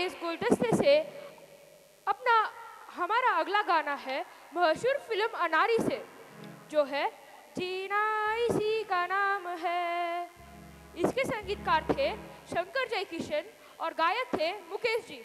इस गुलदस्ते से अपना हमारा अगला गाना है मशहूर फिल्म अनारी से, जो है जीना इसी का नाम है। इसके संगीतकार थे शंकर जयकिशन और गायक थे Mukesh ji.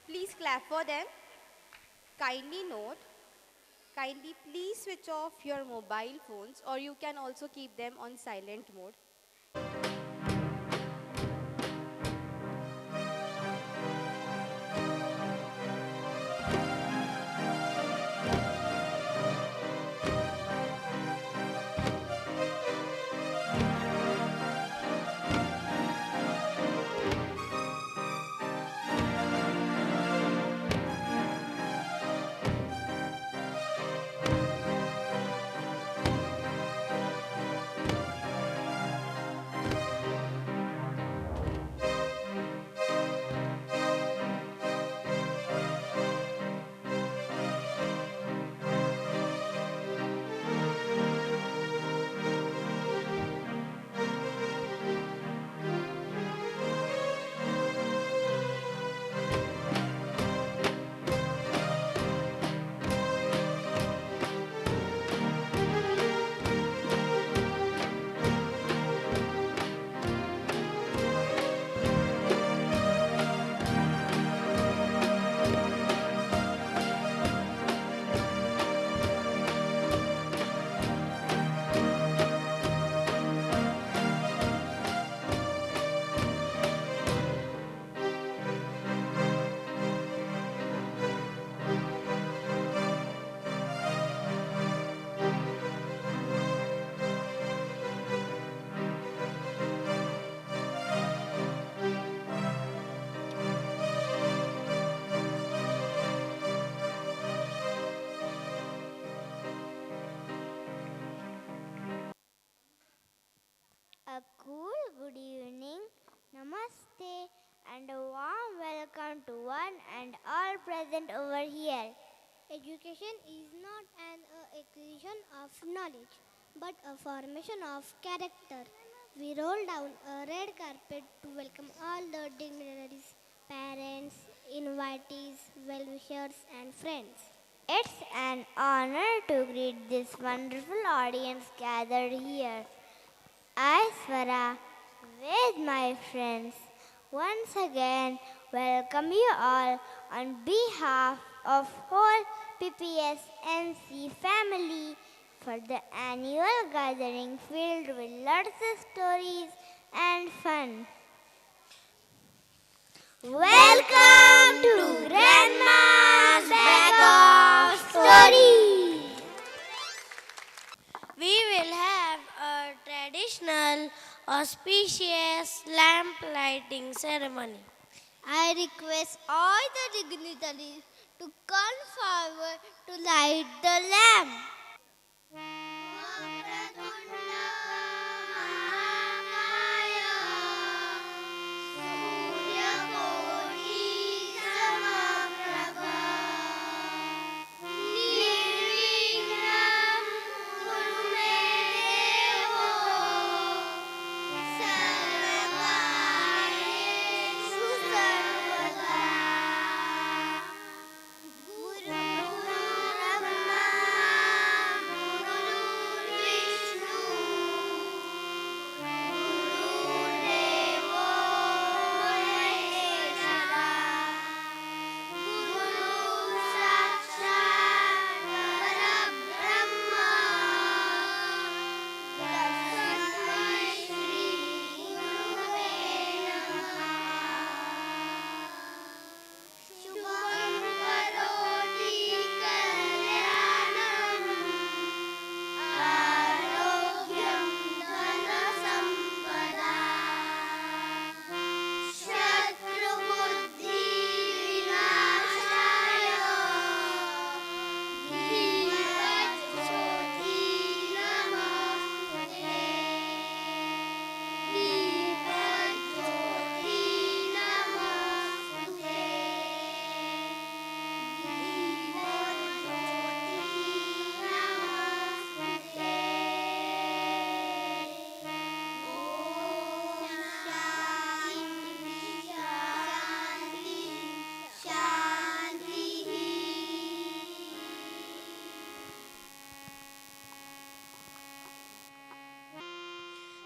Please clap for them. Kindly note, kindly please switch off your mobile phones, or you can also keep them on silent mode. to one and all present over here. Education is not an acquisition of knowledge, but a formation of character. We roll down a red carpet to welcome all the dignitaries, parents, invitees, well-wishers, and friends. It's an honor to greet this wonderful audience gathered here. I, Swara, with my friends, once again welcome you all on behalf of whole PPSNC family for the annual gathering filled with lots of stories and fun. Welcome to Grandma's Bag of Stories. We will have a traditional auspicious lamp lighting ceremony. I request all the dignitaries to come forward to light the lamp.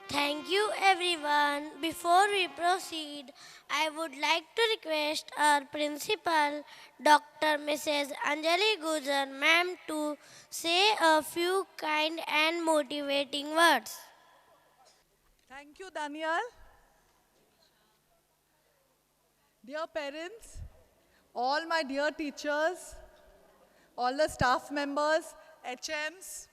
Thank you everyone. Before we proceed, I would like to request our principal, Dr. Mrs. Anjali Gujar ma'am, to say a few kind and motivating words. Thank you, Daniel. Dear parents, all my dear teachers, all the staff members, HMs,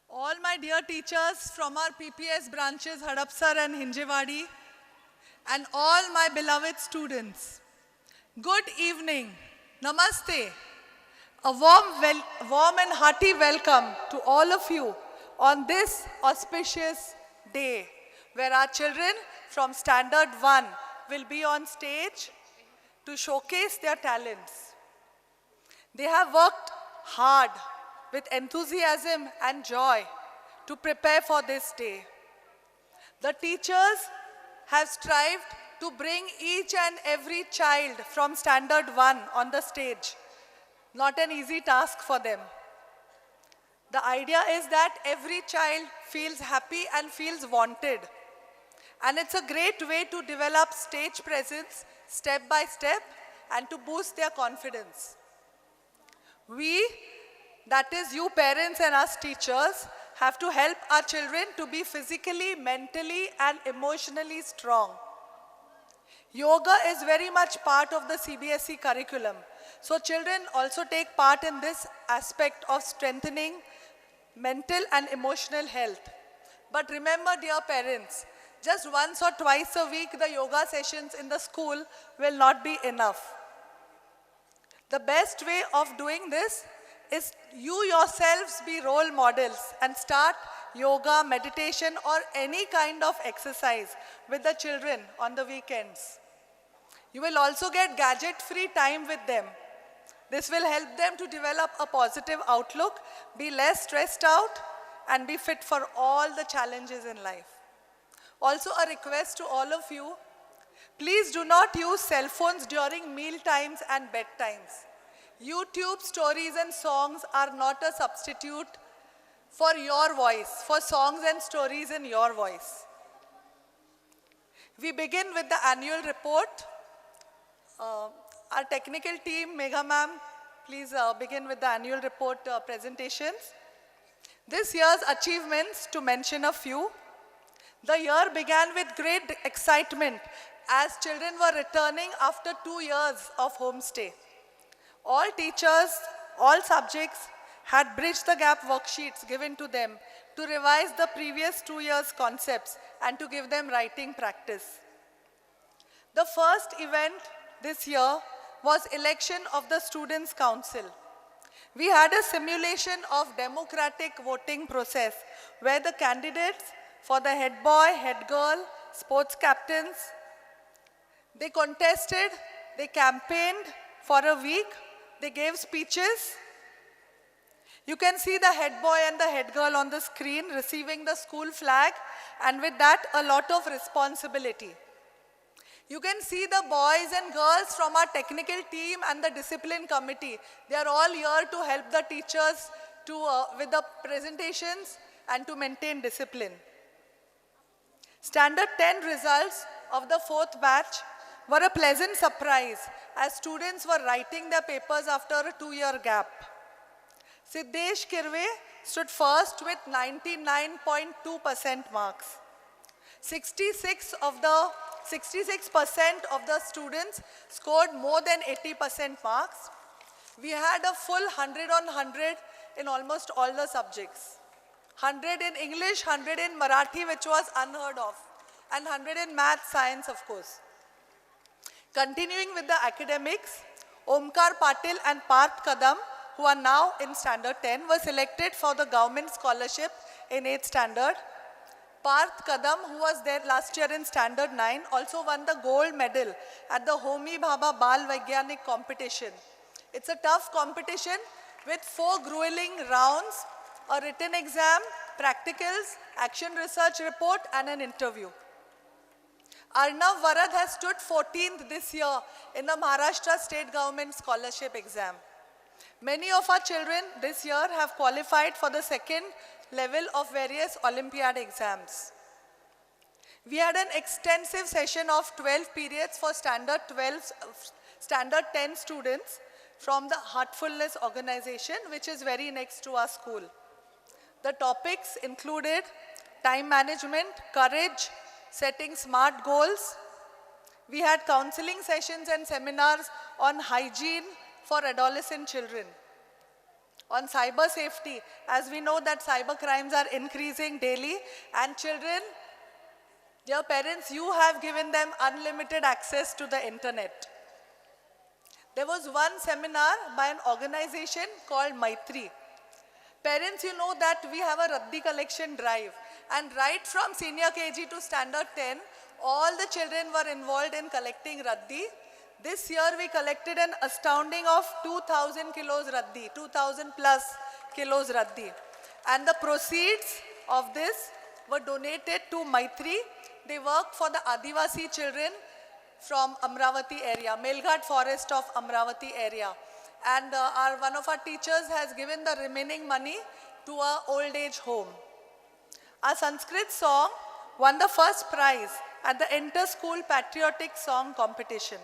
all my dear teachers from our PPS branches, Hadapsar and Hinjewadi, and all my beloved students. Good evening. Namaste. A warm and hearty welcome to all of you on this auspicious day where our children from Standard 1 will be on stage to showcase their talents. They have worked hard with enthusiasm and joy to prepare for this day. The teachers have strived to bring each and every child from Standard 1 on the stage. Not an easy task for them. The idea is that every child feels happy and feels wanted. And it's a great way to develop stage presence step by step and to boost their confidence. We, that is you parents and us teachers, have to help our children to be physically, mentally and emotionally strong. Yoga is very much part of the CBSE curriculum. So children also take part in this aspect of strengthening mental and emotional health. But remember, dear parents, just once or twice a week the yoga sessions in the school will not be enough. The best way of doing this is you yourselves be role models and start yoga, meditation or any kind of exercise with the children on the weekends. You will also get gadget-free time with them. This will help them to develop a positive outlook, be less stressed out, and be fit for all the challenges in life. Also, a request to all of you, please do not use cell phones during meal times and bedtimes. YouTube stories and songs are not a substitute for your voice, for songs and stories in your voice. We begin with the annual report. Our technical team, Megha ma'am, please begin with the annual report presentations. This year's achievements, to mention a few. The year began with great excitement as children were returning after 2 years of homestay. All teachers, all subjects had bridged the gap worksheets given to them to revise the previous 2 years' concepts and to give them writing practice. The first event this year was election of the Students' Council. We had a simulation of democratic voting process where the candidates for the head boy, head girl, sports captains, they contested, they campaigned for a week, they gave speeches. You can see the head boy and the head girl on the screen receiving the school flag, and with that a lot of responsibility. You can see the boys and girls from our technical team and the discipline committee. They are all here to help the teachers with the presentations and to maintain discipline. Standard 10 results of the 4th batch were a pleasant surprise as students were writing their papers after a 2-year gap. Siddesh Kirve stood first with 99.2% marks. 66% of the students scored more than 80% marks. We had a full 100 on 100 in almost all the subjects. 100 in English, 100 in Marathi, which was unheard of, and 100 in math, science, of course. Continuing with the academics, Omkar Patil and Parth Kadam, who are now in Standard 10, were selected for the government scholarship in 8th standard. Parth Kadam, who was there last year in Standard 9, also won the gold medal at the Homi Bhabha Bal Vaigyanik competition. It's a tough competition with 4 grueling rounds, a written exam, practicals, action research report, and an interview. Arnav Varad has stood 14th this year in the Maharashtra State Government Scholarship Exam. Many of our children this year have qualified for the 2nd level of various Olympiad exams. We had an extensive session of 12 periods for Standard 10 students from the Heartfulness organization, which is very next to our school. The topics included time management, courage, setting smart goals. We had counseling sessions and seminars on hygiene for adolescent children. On cyber safety, as we know that cyber crimes are increasing daily, and children, dear parents, you have given them unlimited access to the internet. There was one seminar by an organization called Maitri. Parents, you know that we have a Raddi collection drive, and right from senior KG to Standard 10, all the children were involved in collecting Raddi. This year we collected an astounding of 2,000 kilos Raddi, 2,000 plus kilos Raddi. And the proceeds of this were donated to Maitri. They work for the Adivasi children from Amravati area, Melghat forest of Amravati area. And one of our teachers has given the remaining money to our old age home. Our Sanskrit song won the first prize at the Inter-School Patriotic Song Competition.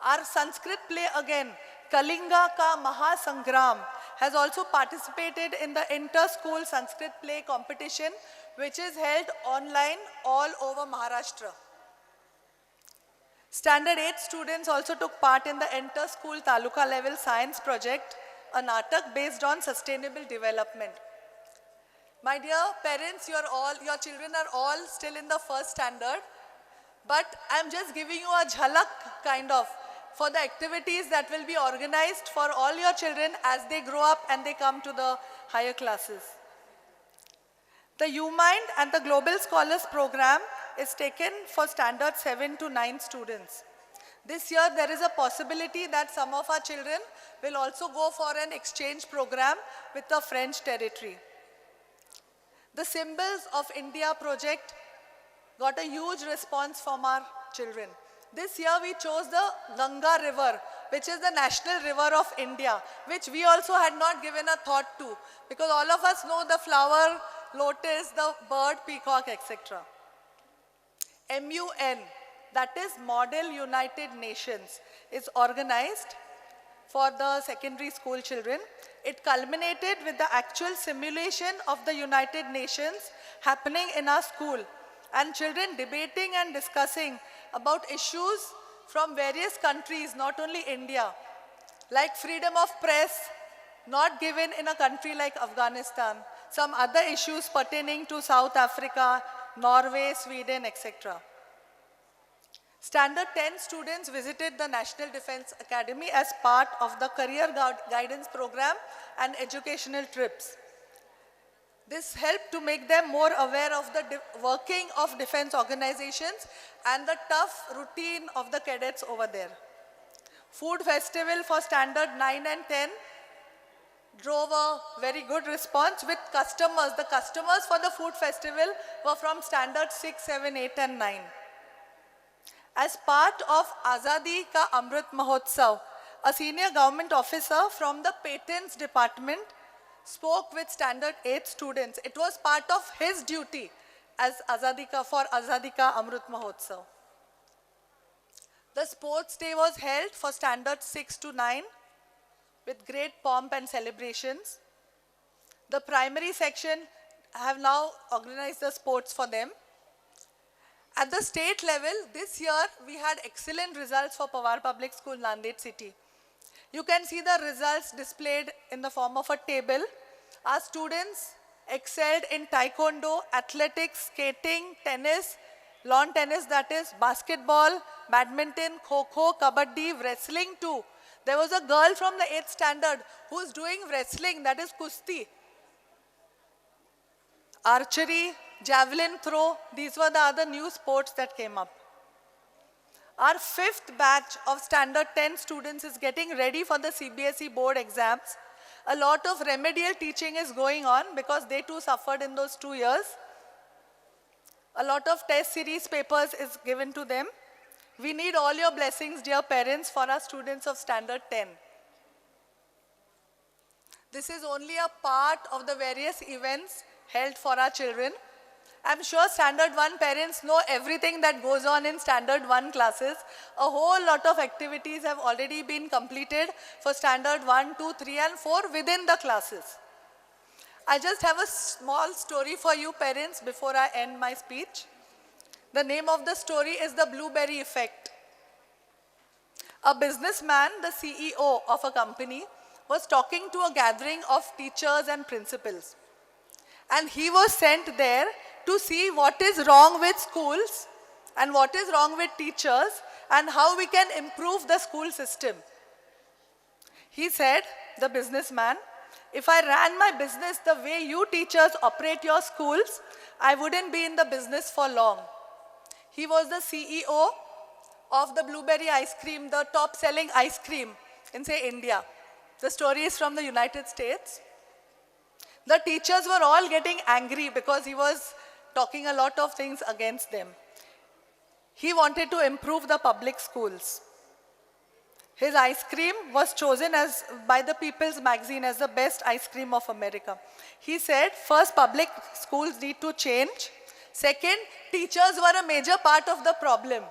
Our Sanskrit play again, Kalinga Ka Mahasangram, has also participated in the Inter-School Sanskrit Play competition, which is held online all over Maharashtra. Standard 8 students also took part in the Inter-School Taluka level science project, a natak based on sustainable development. My dear parents, your children are all still in the 1st standard, but I'm just giving you a jhalak kind of for the activities that will be organized for all your children as they grow up and they come to the higher classes. The UMind and the Global Scholars Program is taken for Standard 7 to 9 students. This year, there is a possibility that some of our children will also go for an exchange program with the French territory. The Symbols of India project got a huge response from our children. This year we chose the Ganga river, which is the national river of India, which we also had not given a thought to, because all of us know the flower, lotus, the bird, peacock, etc. MUN, that is Model United Nations, is organized for the secondary school children. It culminated with the actual simulation of the United Nations happening in our school, and children debating and discussing about issues from various countries, not only India, like freedom of press, not given in a country like Afghanistan, some other issues pertaining to South Africa, Norway, Sweden, etc. Standard 10 students visited the National Defense Academy as part of the career guidance program and educational trips. This helped to make them more aware of the working of defense organizations and the tough routine of the cadets over there. Food festival for standard 9 and 10 drove a very good response with customers. The customers for the food festival were from standard 6, 7, 8 and 9. As part of Azadi Ka Amrit Mahotsav, a senior government officer from the patents department spoke with standard 8 students. It was part of his duty as for Azadi Ka Amrit Mahotsav. The sports day was held for standard 6 to 9 with great pomp and celebrations. The primary section have now organized the sports for them. At the state level, this year we had excellent results for Pawar Public School, Nanded city. You can see the results displayed in the form of a table. Our students excelled in taekwondo, athletics, skating, tennis, lawn tennis, that is basketball, badminton, kho-kho, kabaddi, wrestling too. There was a girl from the 8th standard who is doing wrestling, that is kusti. Archery, javelin throw, these were the other new sports that came up. Our 5th batch of standard 10 students is getting ready for the CBSE board exams. A lot of remedial teaching is going on because they too suffered in those 2 years. A lot of test series papers is given to them. We need all your blessings, dear parents, for our students of standard 10. This is only a part of the various events held for our children. I'm sure standard 1 parents know everything that goes on in standard 1 classes. A whole lot of activities have already been completed for standard 1, 2, 3 and 4 within the classes. I just have a small story for you parents before I end my speech. The name of the story is the blueberry effect. A businessman, the CEO of a company, was talking to a gathering of teachers and principals. And he was sent there to see what is wrong with schools and what is wrong with teachers and how we can improve the school system. He said, the businessman, if I ran my business the way you teachers operate your schools, I wouldn't be in the business for long. He was the CEO of the blueberry ice cream, the top selling ice cream in, say, India. The story is from the United States. The teachers were all getting angry because he was talking a lot of things against them. He wanted to improve the public schools. His ice cream was chosen by the People's Magazine as the best ice cream of America. He said, first, public schools need to change. Second, teachers were a major part of the problem.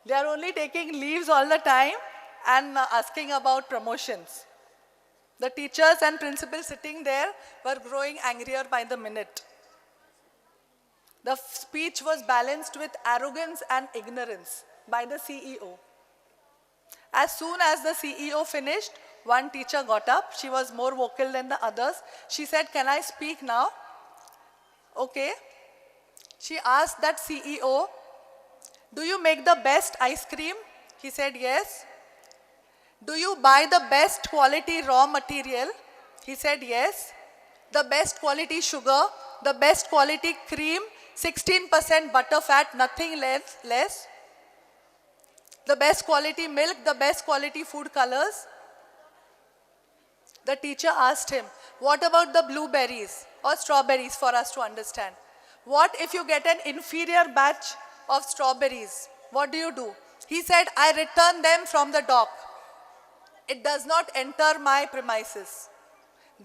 They are only taking leaves all the time and asking about promotions. The teachers and principals sitting there were growing angrier by the minute. The speech was balanced with arrogance and ignorance by the CEO. As soon as the CEO finished, one teacher got up. She was more vocal than the others. She said, can I speak now? Okay. She asked that CEO, do you make the best ice cream? He said, yes. Do you buy the best quality raw material? He said, yes. The best quality sugar, the best quality cream, 16% butter fat, nothing less. The best quality milk, the best quality food colors. The teacher asked him, what about the blueberries or strawberries for us to understand? What if you get an inferior batch of strawberries? What do? He said, I return them from the dock. It does not enter my premises.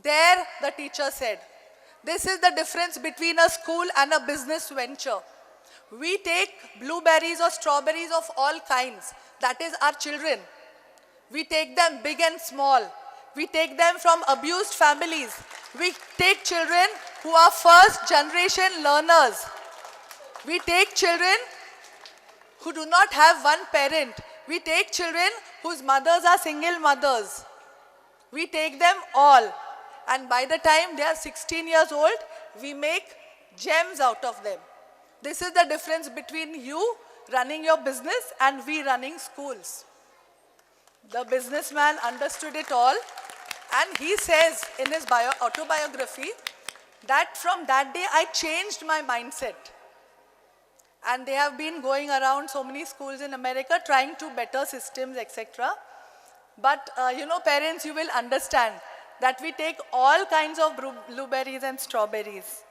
There, the teacher said, this is the difference between a school and a business venture. We take blueberries or strawberries of all kinds. That is our children. We take them big and small. We take them from abused families. We take children who are first generation learners. We take children who do not have one parent. We take children whose mothers are single mothers. We take them all. And by the time they are 16 years old, we make gems out of them. This is the difference between you running your business and we running schools. The businessman understood it all, and he says in his autobiography that from that day I changed my mindset. And they have been going around so many schools in America trying to better systems, etc. But parents, you will understand that we take all kinds of blueberries and strawberries.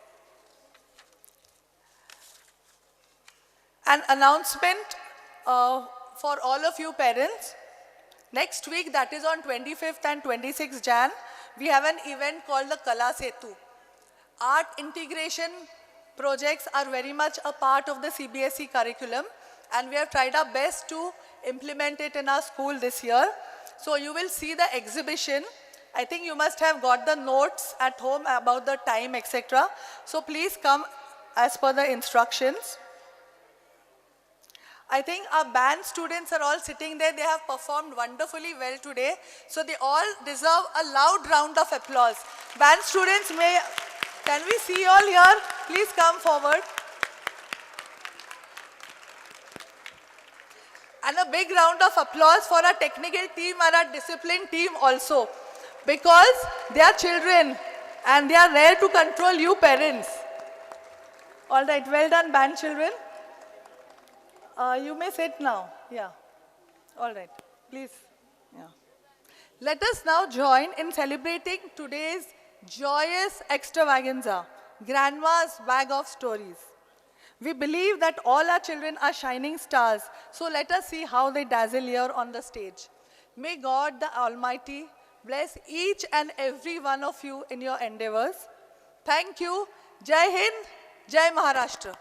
An announcement for all of you parents. Next week, that is on 25th and 26th Jan, we have an event called the Kala Setu. Art integration projects are very much a part of the CBSE curriculum, and we have tried our best to implement it in our school this year. So you will see the exhibition. I think you must have got the notes at home about the time, etc. So please come as per the instructions. I think our band students are all sitting there. They have performed wonderfully well today. So they all deserve a loud round of applause. Band students, can we see you all here? Please come forward. And a big round of applause for our technical team and our discipline team also. Because they are children and they are there to control you parents. All right, well done band children. You may sit now. Yeah. All right. Please. Yeah. Let us now join in celebrating today's joyous extravaganza, Grandma's Bag of Stories. We believe that all our children are shining stars, so let us see how they dazzle here on the stage. May God the Almighty bless each and every one of you in your endeavors. Thank you. Jai Hind, Jai Maharashtra.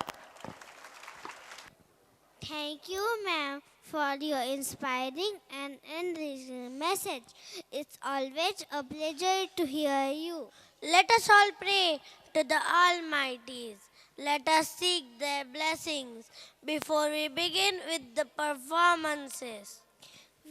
Thank you, ma'am, for your inspiring and enriching message. It's always a pleasure to hear you. Let us all pray to the Almighties. Let us seek their blessings before we begin with the performances.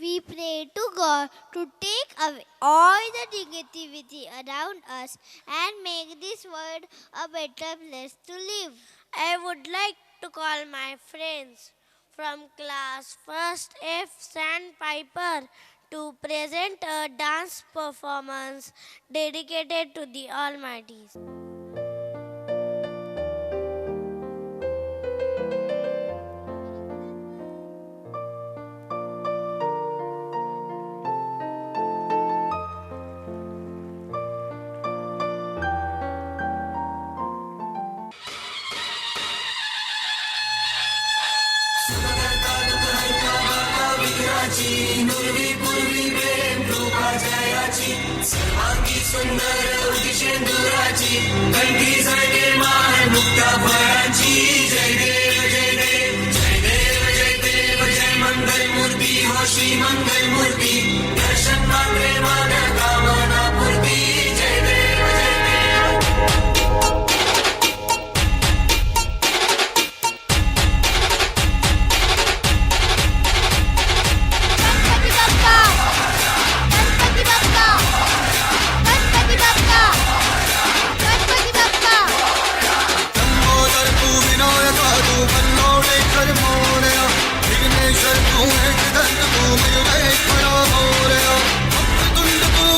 We pray to God to take away all the negativity around us and make this world a better place to live. I would like to call my friends from class 1st F Sandpiper to present a dance performance dedicated to the Almighties. सर्वांगी सुंदर उदिशेंदुराची कंठी सळगे मान मुक्ता फळांची जय देव जय देव जय देव जय देव जय मंगल मूर्ती हो श्री मंगल मूर्ती दर्शन मात्रे मान कामना पूर्ती जय देव जय देव विघ्नेश्वर तू एक धन तू मेरे करो मोरया भक्त तुंड तू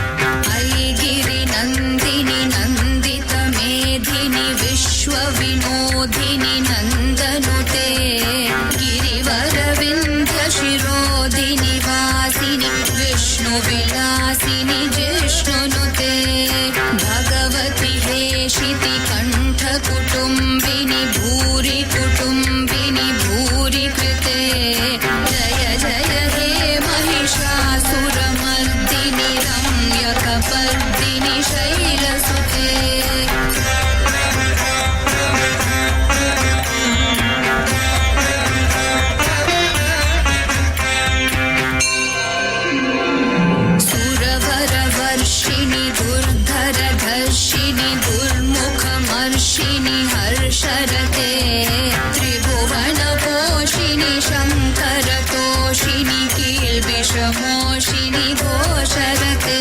ऐगिरि नन्दिनि नन्दित मेधिनि विश्वविनोदिनि नन्दनुते गिरिवरविन्ध्य शिरोदिनि वासिनि विष्णुविलासिनि जिष्णुनुते भगवति हेशिति कण्ठकुटुम्बिनि भूरि कुटुम्बिनि भूरि कृते जय जय हे महिषासुरमर्दिनि रम्यकपर्दिनि शैलसुते सुरवरवर्षिणि दुर्धरधर्षिणि दुर्मुखमर्षिणि हर्षरते त्रिभुवनपोषिणि शङ्करतोषिणि कील्बिषमोषिणि घोषरते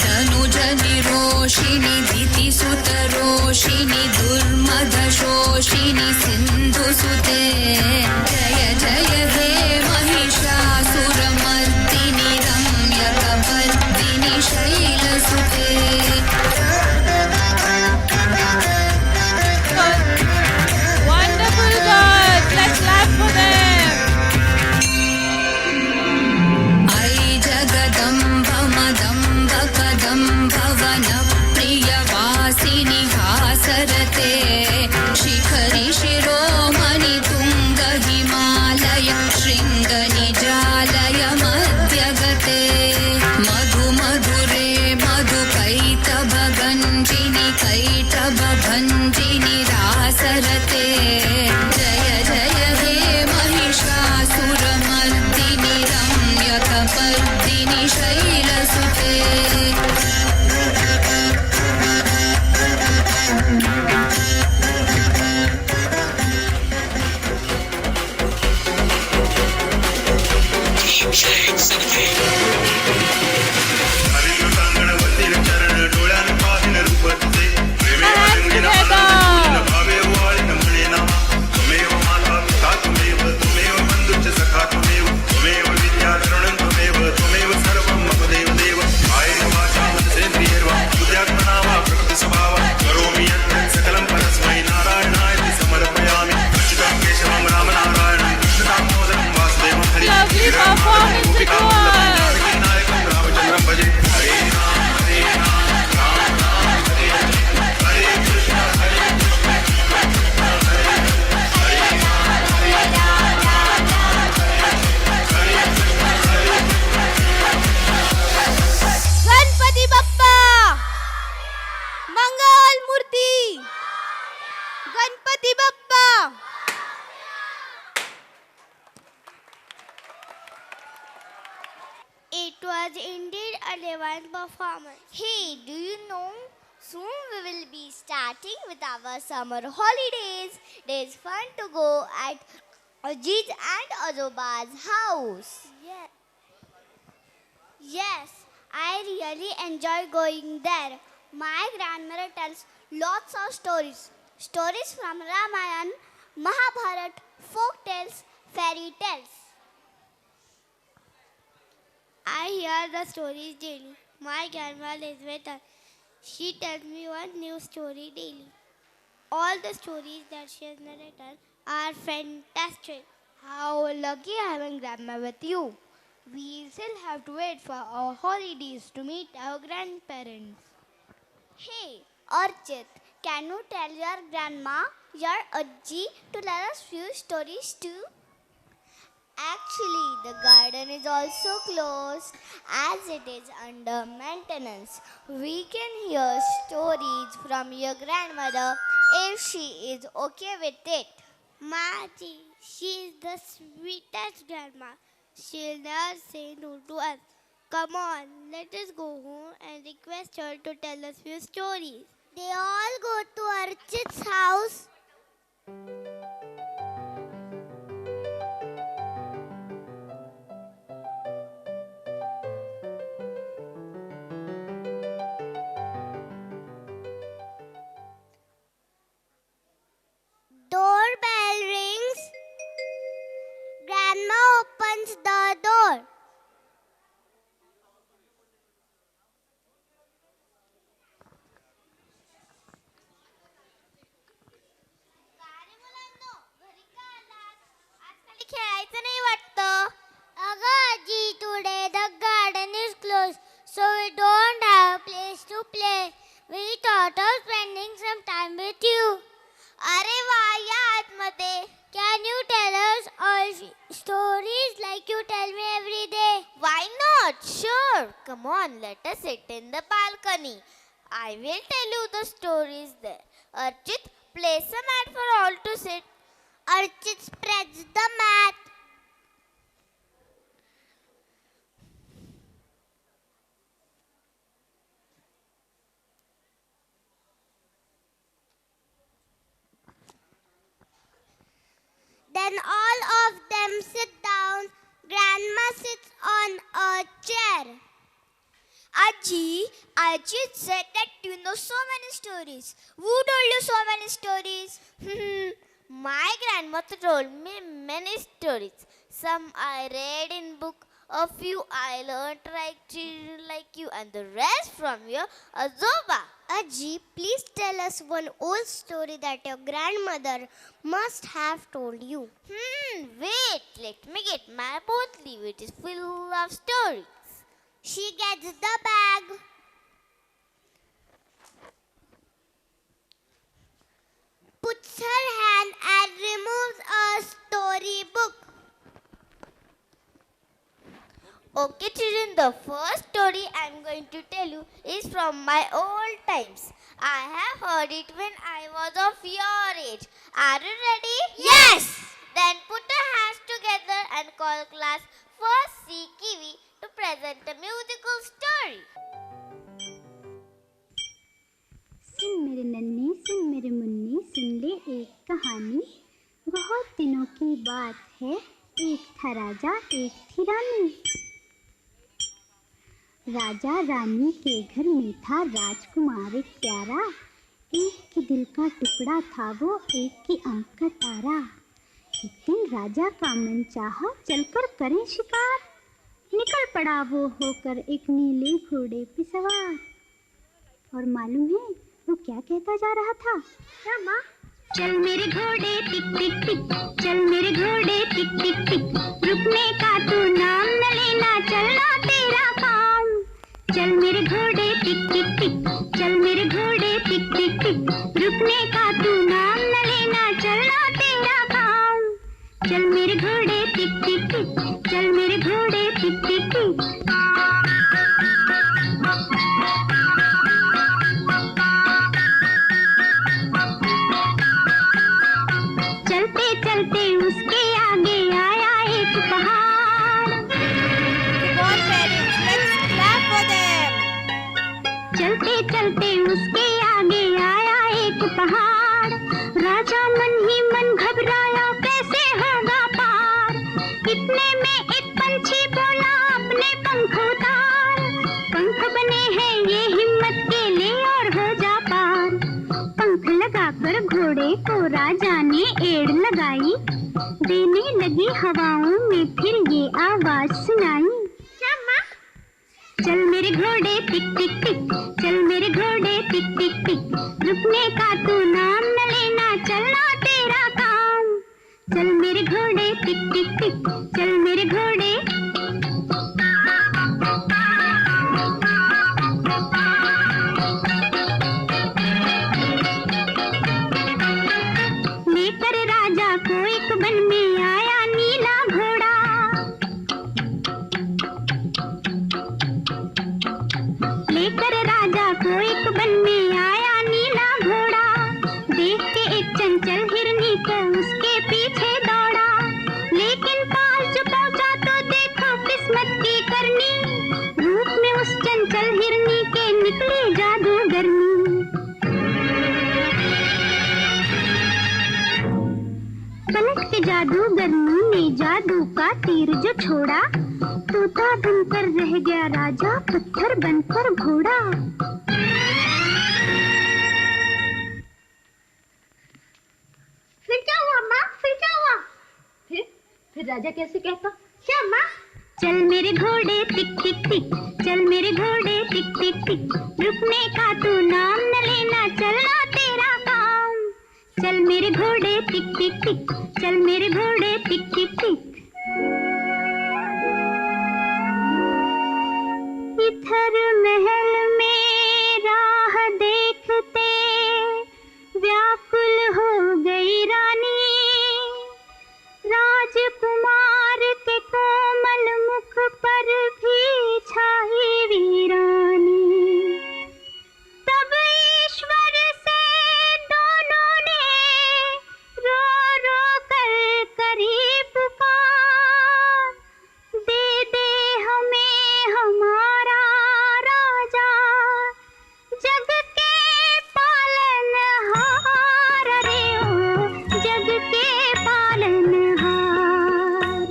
धनुजनिरोषिणि दितिसुतरोषिणि दुर्मदशोषिणि सिन्धुसुते जय जय हे Mahishasuramardini रम्यकपर्दिनि शैलसुते Wonderful girls. Let's clap for them. ऐ जगदम्ब मदम्ब कदम्ब वनप्रियवासिनि हासरते शिखरि शिरोमणि तुङ्ग हिमालय शृङ्गनिजालय मध्यगते मधु मधुरे मधुकैटभगञ्जिनि कैटभभञ्जिनि रासरते जय जय हे Mahishasuramardini रम्यकपर्दिनि शैलसुते Lovely performance, girls. Ganpati Bappa Mangal Murthy Ganpati Bappa It was indeed a divine performance. Hey, do you know? Soon we will be starting with our summer holidays. There's fun to go at Ajit and Ajoba's house. Yes, I really enjoy going there. My grandmother tells lots of stories. Stories from Ramayana, Mahabharat, folk tales, fairy tales. I hear the stories daily. My grandma lives with us. She tells me one new story daily. All the stories that she has narrated are fantastic. How lucky having grandma with you. We still have to wait for our holidays to meet our grandparents. Hey, Archit, can you tell your grandma, your Ajji, to tell us few stories too? Actually, the garden is also closed as it is under maintenance. We can hear stories from your grandmother if she is okay with it. Maji, she is the sweetest grandma. She'll never say no to us. Come on, let us go home and request her to tell us few stories. They all go to Archit's house. Doorbell rings. Grandma opens the door. खेळायचं नाही वाटतं. अगं आजी, today the garden is closed, so we don't have a place to play. We thought of spending some time with you. अरे वा, या आतमध्ये. Can you tell us all stories like you tell me every day? Why not? Sure. Come on, let us sit in the balcony. I will tell you the stories there. Archit, place a mat for all to sit. Archit spreads the mat. Then all of them sit down. Grandma sits on a chair. Aji, Archit said that you know so many stories. Who told you so many stories? My grandmother told me many stories. Some I read in book, a few I learned like you, and the rest from your Azoba. Aji, please tell us one old story that your grandmother must have told you. Wait, let me get my bottle, which is full of stories. She gets the bag. Puts her hand and removes a storybook. Okay, children, the first story I'm going to tell you is from my old times. I have heard it when I was of your age. Are you ready? Yes! Then put your hands together and call class first C Kiwi to present a musical story. सुन मेरे नन्हे, सुन मेरे मुन्ने, सुन ले एक कहानी। बहुत दिनों की बात है, एक था राजा, एक थी रानी। राजा रानी के घर में था राजकुमार एक प्यारा। एक के दिल का टुकड़ा था वो, एक की आंख का तारा। एक दिन राजा का मन चाहा चलकर करें शिकार। निकल पड़ा वो होकर एक नीले घोड़े पे सवार। और मालूम है वो क्या कहता जा रहा था? क्या माँ? चल मेरे घोड़े टिक टिक टिक, चल मेरे घोड़े टिक टिक टिक, रुकने का तू नाम न लेना, चलना तेरा काम। चल मेरे घोड़े टिक टिक टिक, चल मेरे घोड़े टिक टिक टिक, रुकने का तू नाम न लेना, चलना तेरा काम। चल मेरे घोड़े टिक टिक टिक, चल मेरे घोड़े टिक टिक टिक। चलते चलते उसके आगे आया एक पहाड़। चलते चलते उसके आगे आया एक पहाड़। राजा मन ही मन घबराया, कैसे होगा पार। इतने में एक पंछी बोला, अपने पंख उतार। पंख बने हैं ये हिम्मत के, ले और हो जा पार। पंख लगाकर घोड़े को राजा ने एड़ लगाई, देने लगी हवाओं में फिर ये आवाज सुनाई। चल मेरे घोड़े टिक टिक टिक, चल मेरे घोड़े टिक टिक टिक, रुकने का तू नाम न लेना, चलना तेरा काम। चल मेरे घोड़े टिक टिक टिक, चल मेरे घोड़े। लेकर राजा को एक वन में आया नीला घोड़ा। पलट के जादूगरनी ने जादू का तीर जो छोड़ा, तोता बनकर रह गया राजा, पत्थर बनकर घोड़ा। फिर क्या हुआ माँ? फिर क्या हुआ? फिर राजा कैसे कहता? क्या माँ? चल मेरे घोड़े टिक टिक टिक, चल मेरे घोड़े टिक टिक टिक, रुकने का तू नाम न लेना, चलना तेरा काम। चल मेरे घोड़े टिक टिक टिक, चल मेरे घोड़े टिक टिक टिक। इधर महल में राह देखते व्याकुल हो गई रानी, राजकुमार के कोमल मुख पर भी छाई वीरानी। तब ईश्वर से दोनों ने रो रो कर करी पुकार, दे दे हमें हमारा राजा, जग के पालनहार। रे ओ जग के पालनहार,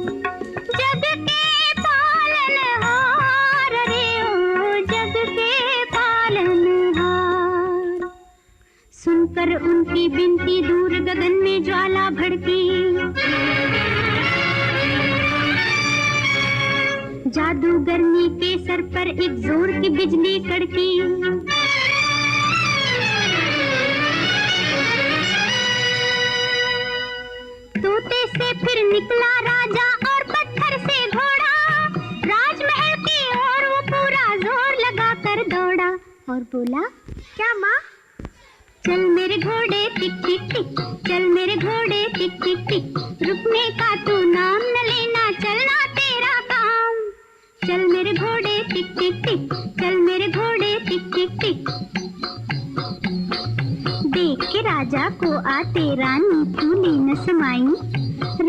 जग के पालनहार। रे ओ जग के पालनहार। सुनकर उनकी बिनती दूर गगन में ज्वाला भड़की, जादूगरनी के सर पर एक जोर की बिजली कड़की। तोते से फिर निकला राजा और पत्थर से घोड़ा, राजमहल की ओर वो पूरा जोर लगा कर दौड़ा और बोला, क्या माँ? चल मेरे घोड़े टिक टिक टिक, चल मेरे घोड़े टिक टिक टिक, रुकने का तू नाम न लेना, चलना तेरा काम। चल मेरे घोड़े टिक टिक टिक, चल मेरे घोड़े टिक टिक टिक। देख के राजा को आते रानी फूली न समाई,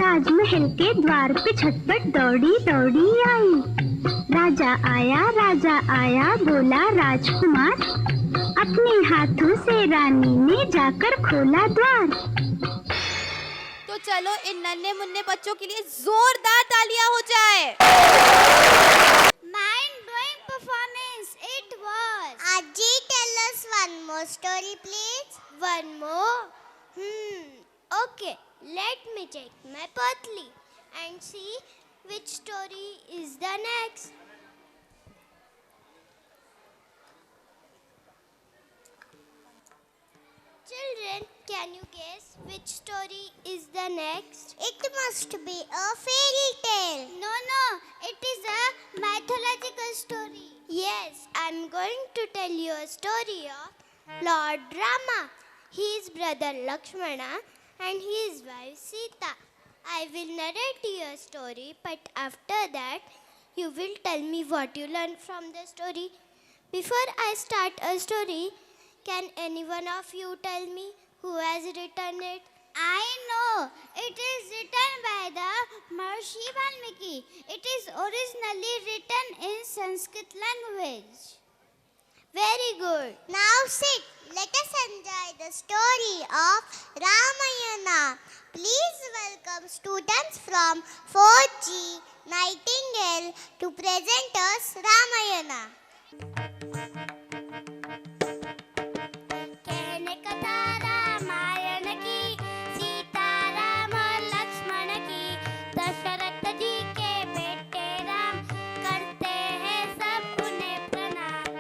राजमहल के द्वार पे झटपट दौड़ी दौड़ी आई। राजा आया बोला, राजकुमार, अपने हाथों से रानी ने जाकर खोला द्वार। तो चलो इन नन्हे मुन्ने बच्चों के लिए जोरदार तालियां हो जाए। Mind blowing performance it was. Aji, tell us one more story, please. One more? Okay, let me check my Patli and see which story is the next. Children, can you guess which story is the next? It must be a fairy tale. No, it is a mythological story. Yes, I'm going to tell you a story of Lord Rama, his brother Lakshmana and his wife Sita. I will narrate you a story, but after that, you will tell me what you learned from the story. Before I start a story, can any one of you tell me who has written it? I know. It is written by the Maharishi Valmiki. It is originally written in Sanskrit language. Very good. Now sit. Let us enjoy the story of Ramayana. Please welcome students from 4G Nightingale to present us Ramayana. कहने कथा रामायण की, सीता राम लक्ष्मण की, दशरथ जी के बेटे राम, करते हैं सब उन्हें प्रणाम।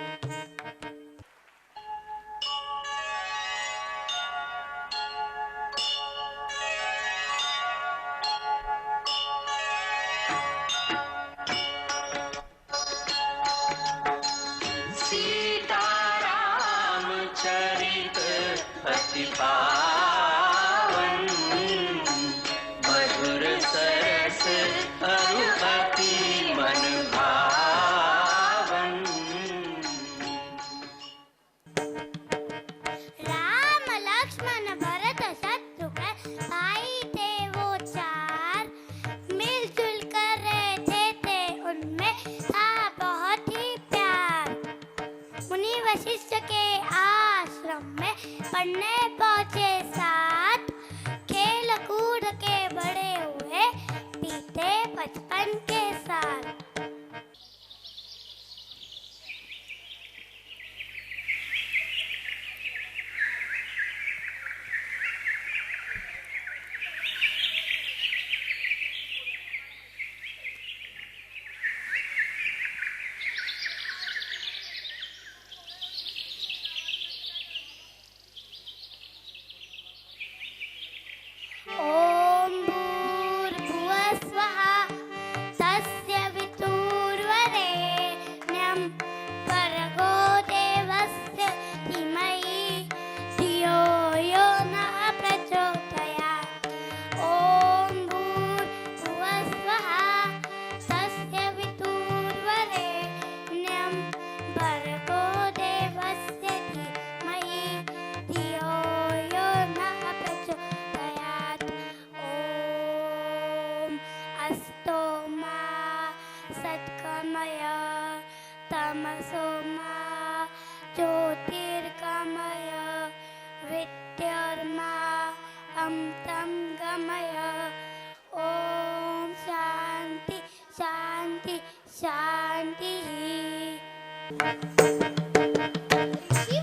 ऋषि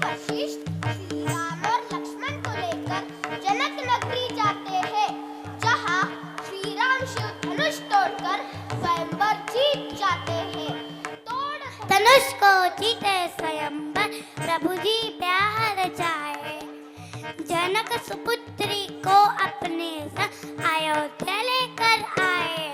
वशिष्ठ श्री राम और लक्ष्मण को लेकर जनक नगरी जाते हैं, जहाँ श्री राम शिव धनुष तोड़कर स्वयंवर जीत जाते हैं। धनुष को जीते स्वयंवर, प्रभु जी प्यार जाए। जनक सुपुत्री को अपने संग अयोध्या लेकर आए।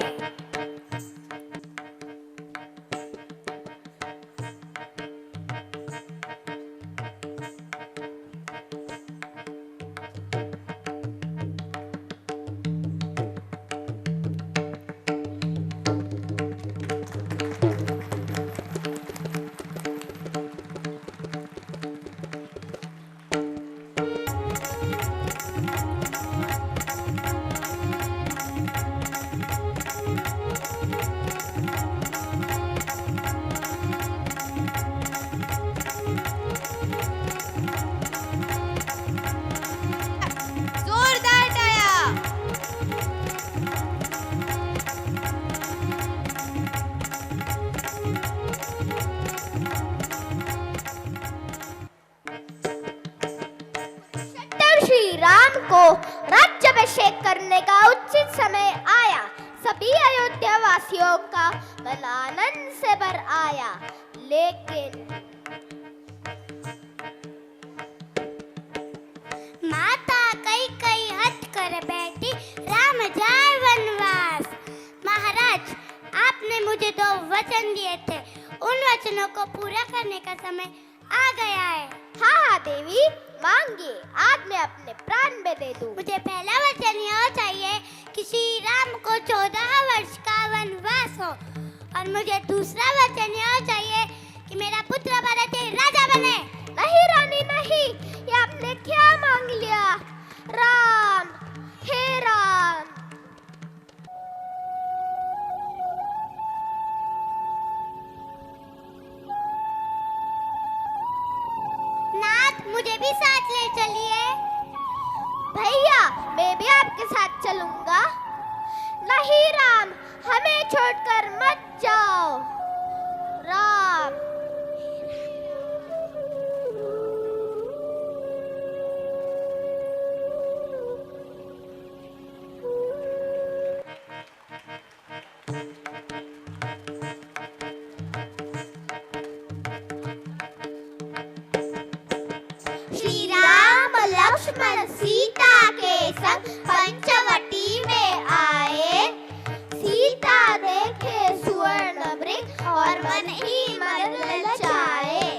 जोरदार ताया। तब श्री राम को राज्याभिषेक करने का उचित समय आया। सभी अयोध्या वासियों का मन आनंद से भर आया। लेकिन माता कई कई हट कर बैठी, राम जाए वनवास। महाराज, आपने मुझे 2 वचन दिए थे, उन वचनों को पूरा करने का समय आ गया है। हाँ हाँ देवी, मांगिए, आज मैं अपने प्राण में दे दूं। मुझे पहला वचन यह चाहिए कि श्री राम को 14 वर्ष का वनवास हो, और मुझे दूसरा वचन यह चाहिए कि मेरा पुत्र भरत राजा बने। नहीं रानी नहीं, ये आपने क्या मांग लिया? राम, हे राम। नाथ, मुझे भी साथ ले चलिए। भैया, मैं भी आपके साथ चलूंगा। नहीं राम, हमें छोड़कर मत जाओ। राम। श्री राम लक्ष्मण सीता के संग पंचवटी में आए। सीता देखे सुवर्ण वृक्ष और मन ही मन ललचाए।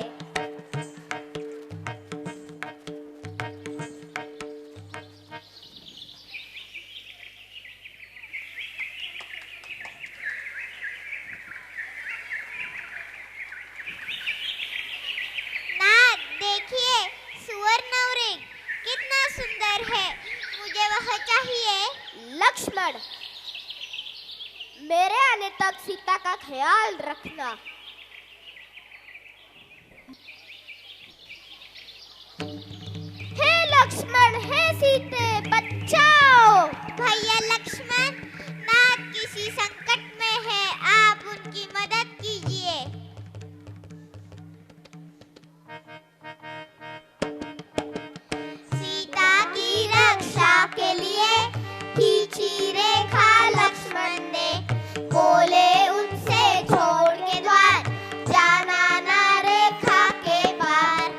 नाथ, देखिए, सुवर्ण वृक्ष कितना सुंदर है, मुझे वह चाहिए। लक्ष्मण, मेरे आने तक सीता का ख्याल रखना। हे लक्ष्मण, हे सीते, बचाओ। भैया लक्ष्मण, नाथ किसी संकट में है, आप उनकी मदद कीजिए। सीता की रक्षा के लिए खींची रेखा लक्ष्मण ने, बोले उनसे छोड़ के द्वार, जाना ना रेखा के पार।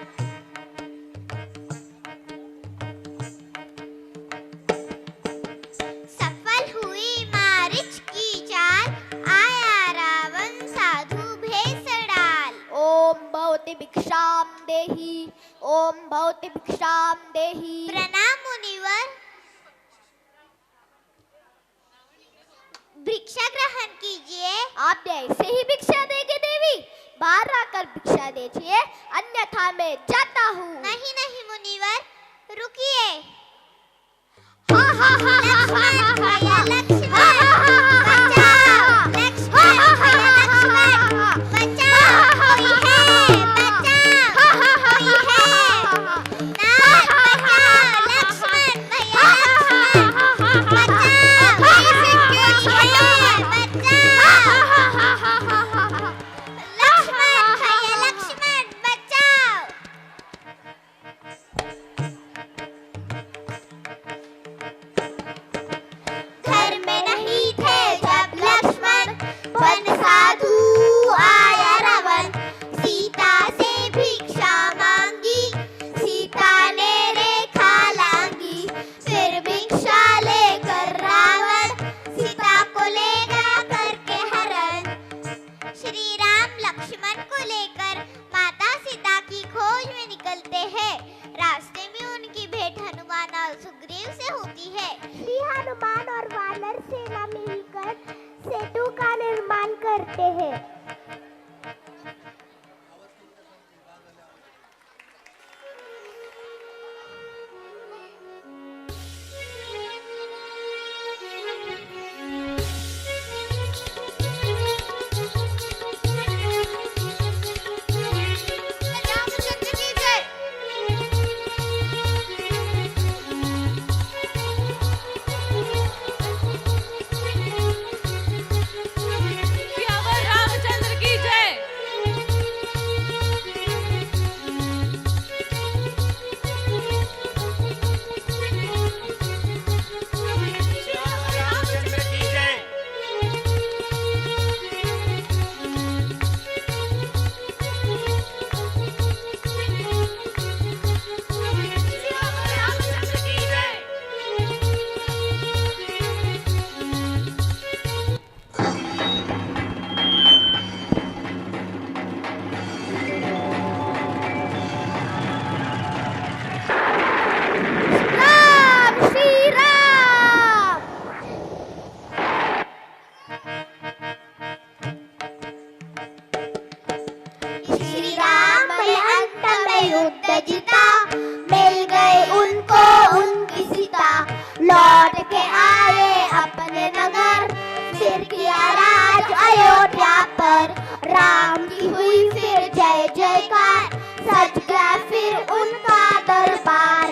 सफल हुई मारिच की चाल, आया रावण साधु भेष डाल। ओम भवती भिक्षाम देहि, ओम भवती भिक्षाम देहि। प्रणाम मुनिवर, भिक्षा ग्रहण कीजिए। आप ऐसे ही भिक्षा देंगे देवी? बाहर आकर भिक्षा दीजिए, अन्यथा मैं जाता हूँ। नहीं नहीं मुनिवर, रुकिए। लक्ष्मण भैया लक्ष्मण, बचाओ। लक्ष्मण भैया लक्ष्मण, बचाओ। कोई है, बचाओ। कोई है। नाथ बचाओ। लक्ष्मण भैया लक्ष्मण, बचाओ। ऐसे क्यों है, बचाओ। लक्ष्मण भैया लक्ष्मण। करते हैं। लौट के आए अपने नगर, फिर किया राज अयोध्या पर। राम की हुई फिर जय जयकार, सज गया फिर उनका दरबार।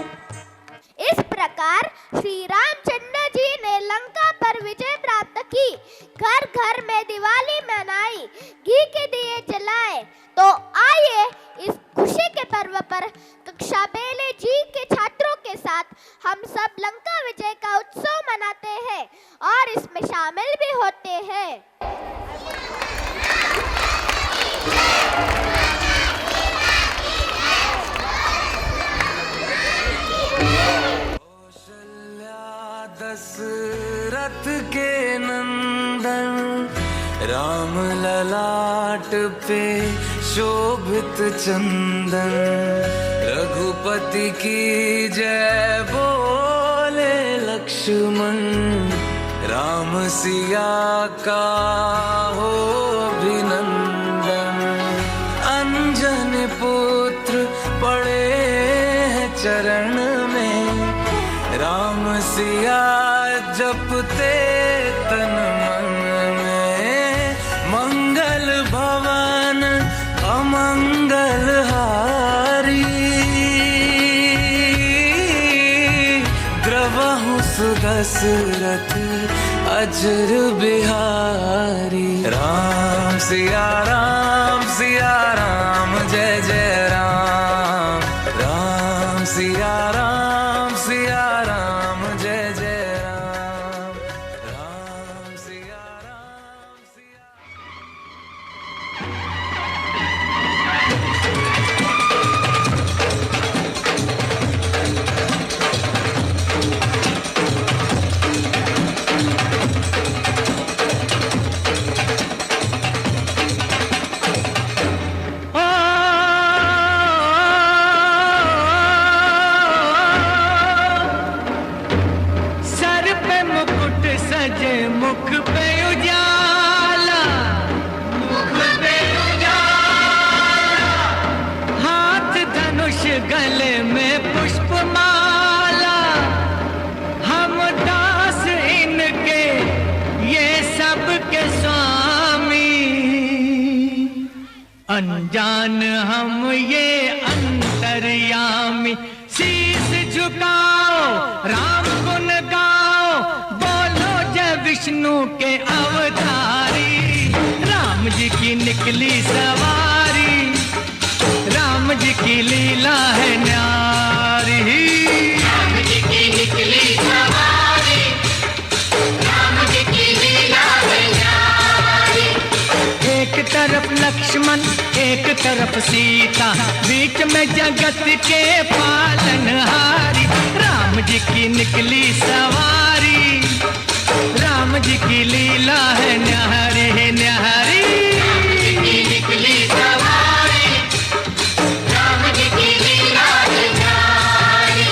इस प्रकार श्री रामचंद्र जी ने लंका पर विजय प्राप्त की। घर घर में दिवाली मनाई, घी के दिए जलाए। तो आइए इस खुशी के पर्व पर कक्षा बेले जी के छात्रों के साथ हम सब लंका विजय का उत्सव मनाते हैं और इसमें शामिल भी होते हैं। दशरथ के नंदन, राम ललाट पे शोभित चंदन। रघुपति की जय बोले लक्ष्मण, राम सिया का हो अभिनंदन। अंजन पुत्र पड़े हैं चरण में, राम सिया जपते तन मन में। मंगल भवन अमंगल हारी, द्रवहु सुदशरथ अजर बिहारी। राम सिया राम जय जय राम। राम सिया राम जय जय राम। राम सिया राम सिया। मुख पे उजाला, मुख पे उजाला। हाथ धनुष गले में पुष्पमाला, हम दास इनके ये सब के स्वामी। अनजान हम ये अंतर्यामी। शीश झुकाओ राम गुण गाओ, विष्णु के अवतारी। राम जी की निकली सवारी, राम जी की लीला है न्यारी। राम जी की निकली सवारी, राम जी की लीला है न्यारी। एक तरफ लक्ष्मण एक तरफ सीता, बीच में जगत के पालनहारी। राम जी की निकली सवारी, राम जी की लीला है न्यारी न्यारी। राम जी की निकली सवारी, राम जी की लीला है न्यारी।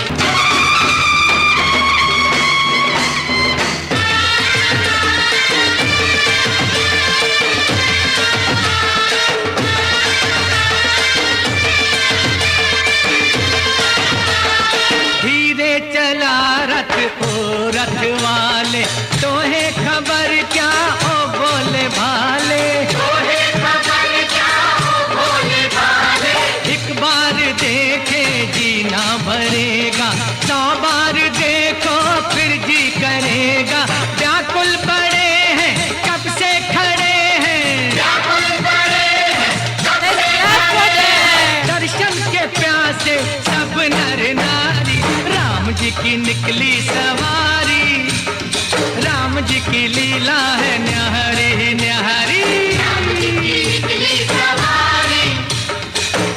जी की लीला है न्यारी न्यारी। राम जी की निकली सवारी,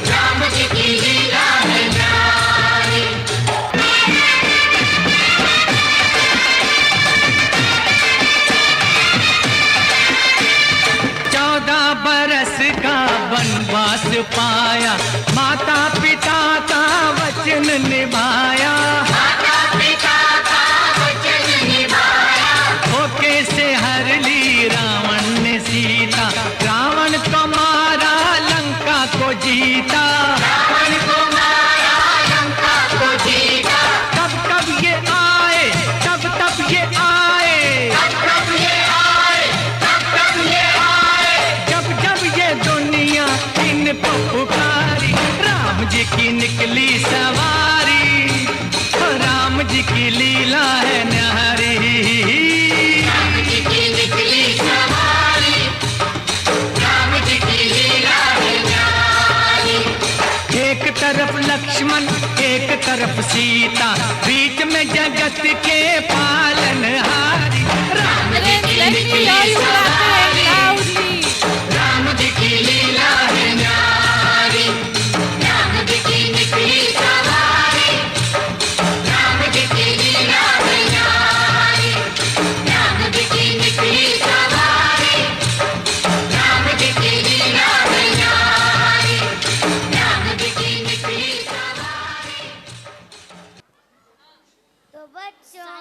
राम जी की लीला है न्यारी। 14 बरस का वनवास पाया, माता पिता का वचन निभाया, माता पिता का वचन निभाया। धोखे से हर ली रावण ने सीता, रावण को मारा लंका को जीता, रावण को मारा लंका को जीता। कब कब ये आए, तब तब ये आए, तब तब ये आए, तब तब ये आए। जब जब ये दुनिया इनको पुकारी, राम जी की निकली सवारी, राम जी की लीला है न्यारी। राम जी की निकली सवारी, राम जी की लीला है न्यारी। एक तरफ लक्ष्मण एक तरफ सीता, बीच में जगत के पालनहारी, राम जी की निकली सवारी, राम जी की लीला है न्यारी। राम जी की निकली सवारी, राम जी की लीला है न्यारी। राम जी की निकली सवारी, राम जी की लीला है न्यारी। राम जी की निकली सवारी। तो बच्चों,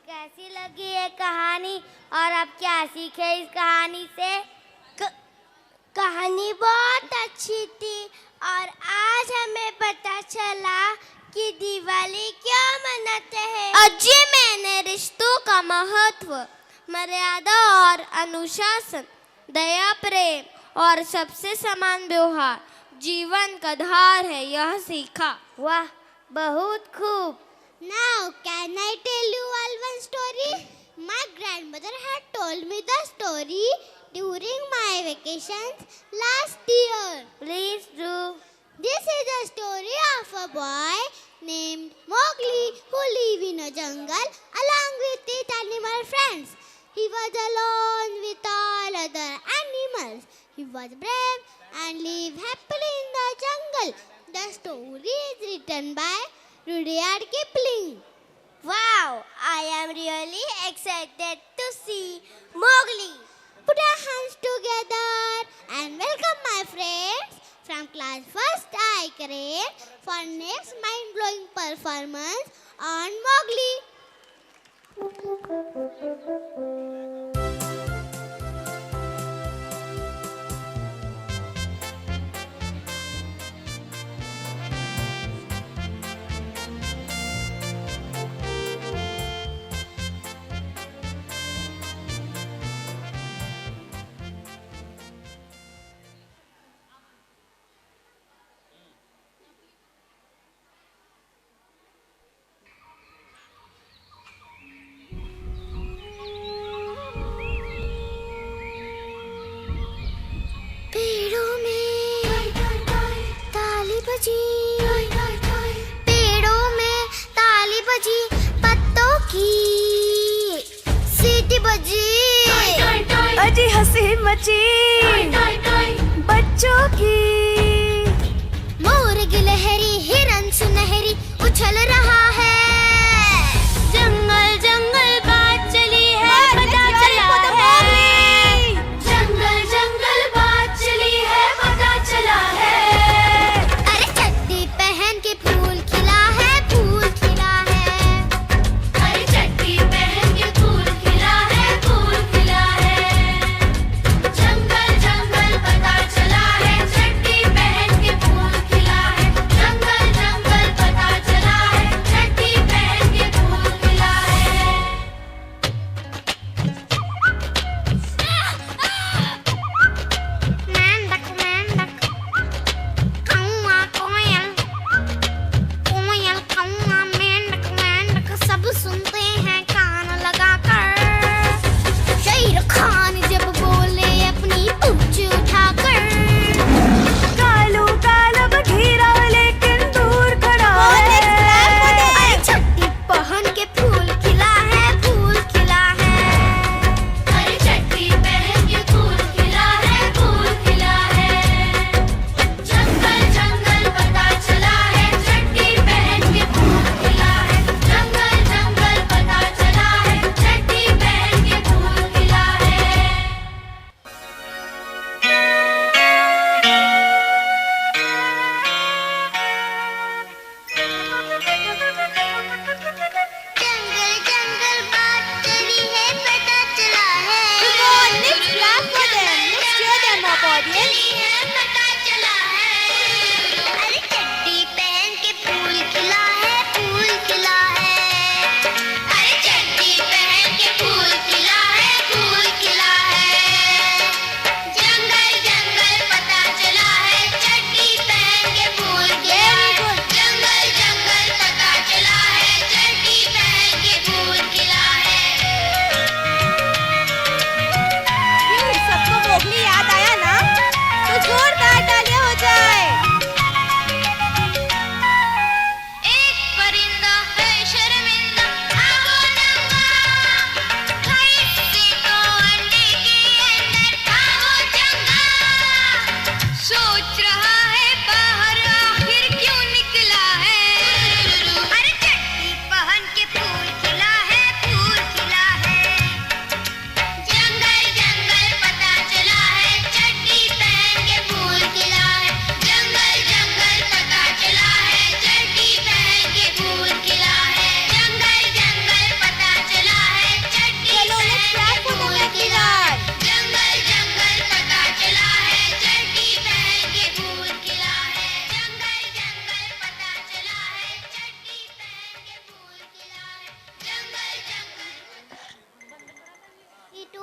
कैसी लगी ये कहानी और आप क्या सीखे इस कहानी से? कहानी बहुत अच्छी थी और आज हमें पता चला कि दिवाली क्यों मनाते हैं। अजी, मैंने रिश्तों का महत्व, मर्यादा और अनुशासन, दया, प्रेम और सबसे समान व्यवहार जीवन का धार है, यह सीखा। वाह, बहुत खूब। Now, can I tell you all one story? My grandmother had told me the story during my vacations last year. Please do. This is the story of a boy named Mowgli who lived in a jungle along with his animal friends. He was alone with all other animals. He was brave and lived happily in the jungle. The story is written by Rudyard Kipling. Wow, I am really excited to see Mowgli. Put our hands together and welcome my friends from class first I grade for next mind-blowing performance on Mowgli. पेड़ों में ताली बजी, पेड़ों में ताली बजी, पत्तों की सीटी बजी, अजी हंसी मची बच्चों की। मोर गिलहरी हिरन सुनहरी उछल रहा है, जंगल जंगल बात चली है, पता चला है, जंगल जंगल बात चली है, पता चला है। अरे चड्डी पहन के फूल खिला है, फूल खिला है, अरे चड्डी पहन के फूल खिला है, फूल खिला है। जंगल जंगल पता चला है, चड्डी पहन के फूल खिला है, जंगल जंगल पता चला है, चड्डी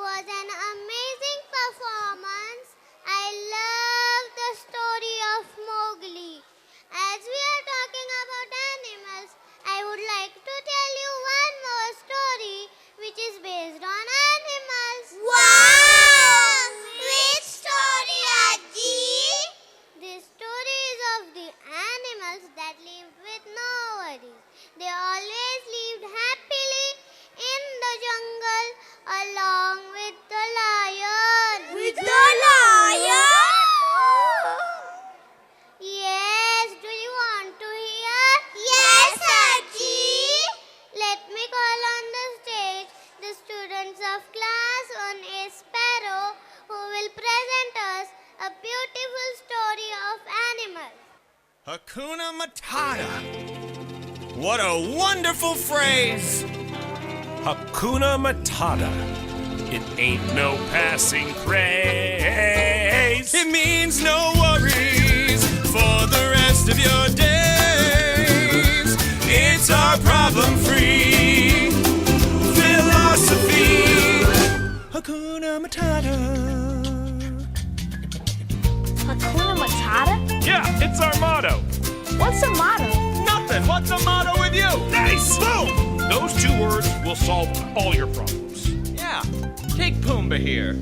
was an amazing performance. I love the story of Mowgli. As we are talking about animals, I would like to tell you one more story which is based on animals. Wow! Which story, Aji? This story is of the animals that lived with no worries. They always lived happily in the jungle along with the lion. With the lion? Yes, do you want to hear? Yes, Aji. Let me call on the stage the students of class 1A Sparrow who will present us a beautiful story of animals. Hakuna Matata. What a wonderful phrase. Hakuna Matata. It ain't no passing craze. It means no worries for the rest of your days. It's our problem-free philosophy. Hakuna Matata. Hakuna Matata? Yeah, it's our motto. What's a motto? Nothing. What's the motto with you? Nice! Boom! Those 2 words will solve all your problems. Yeah. Take Pumbaa here.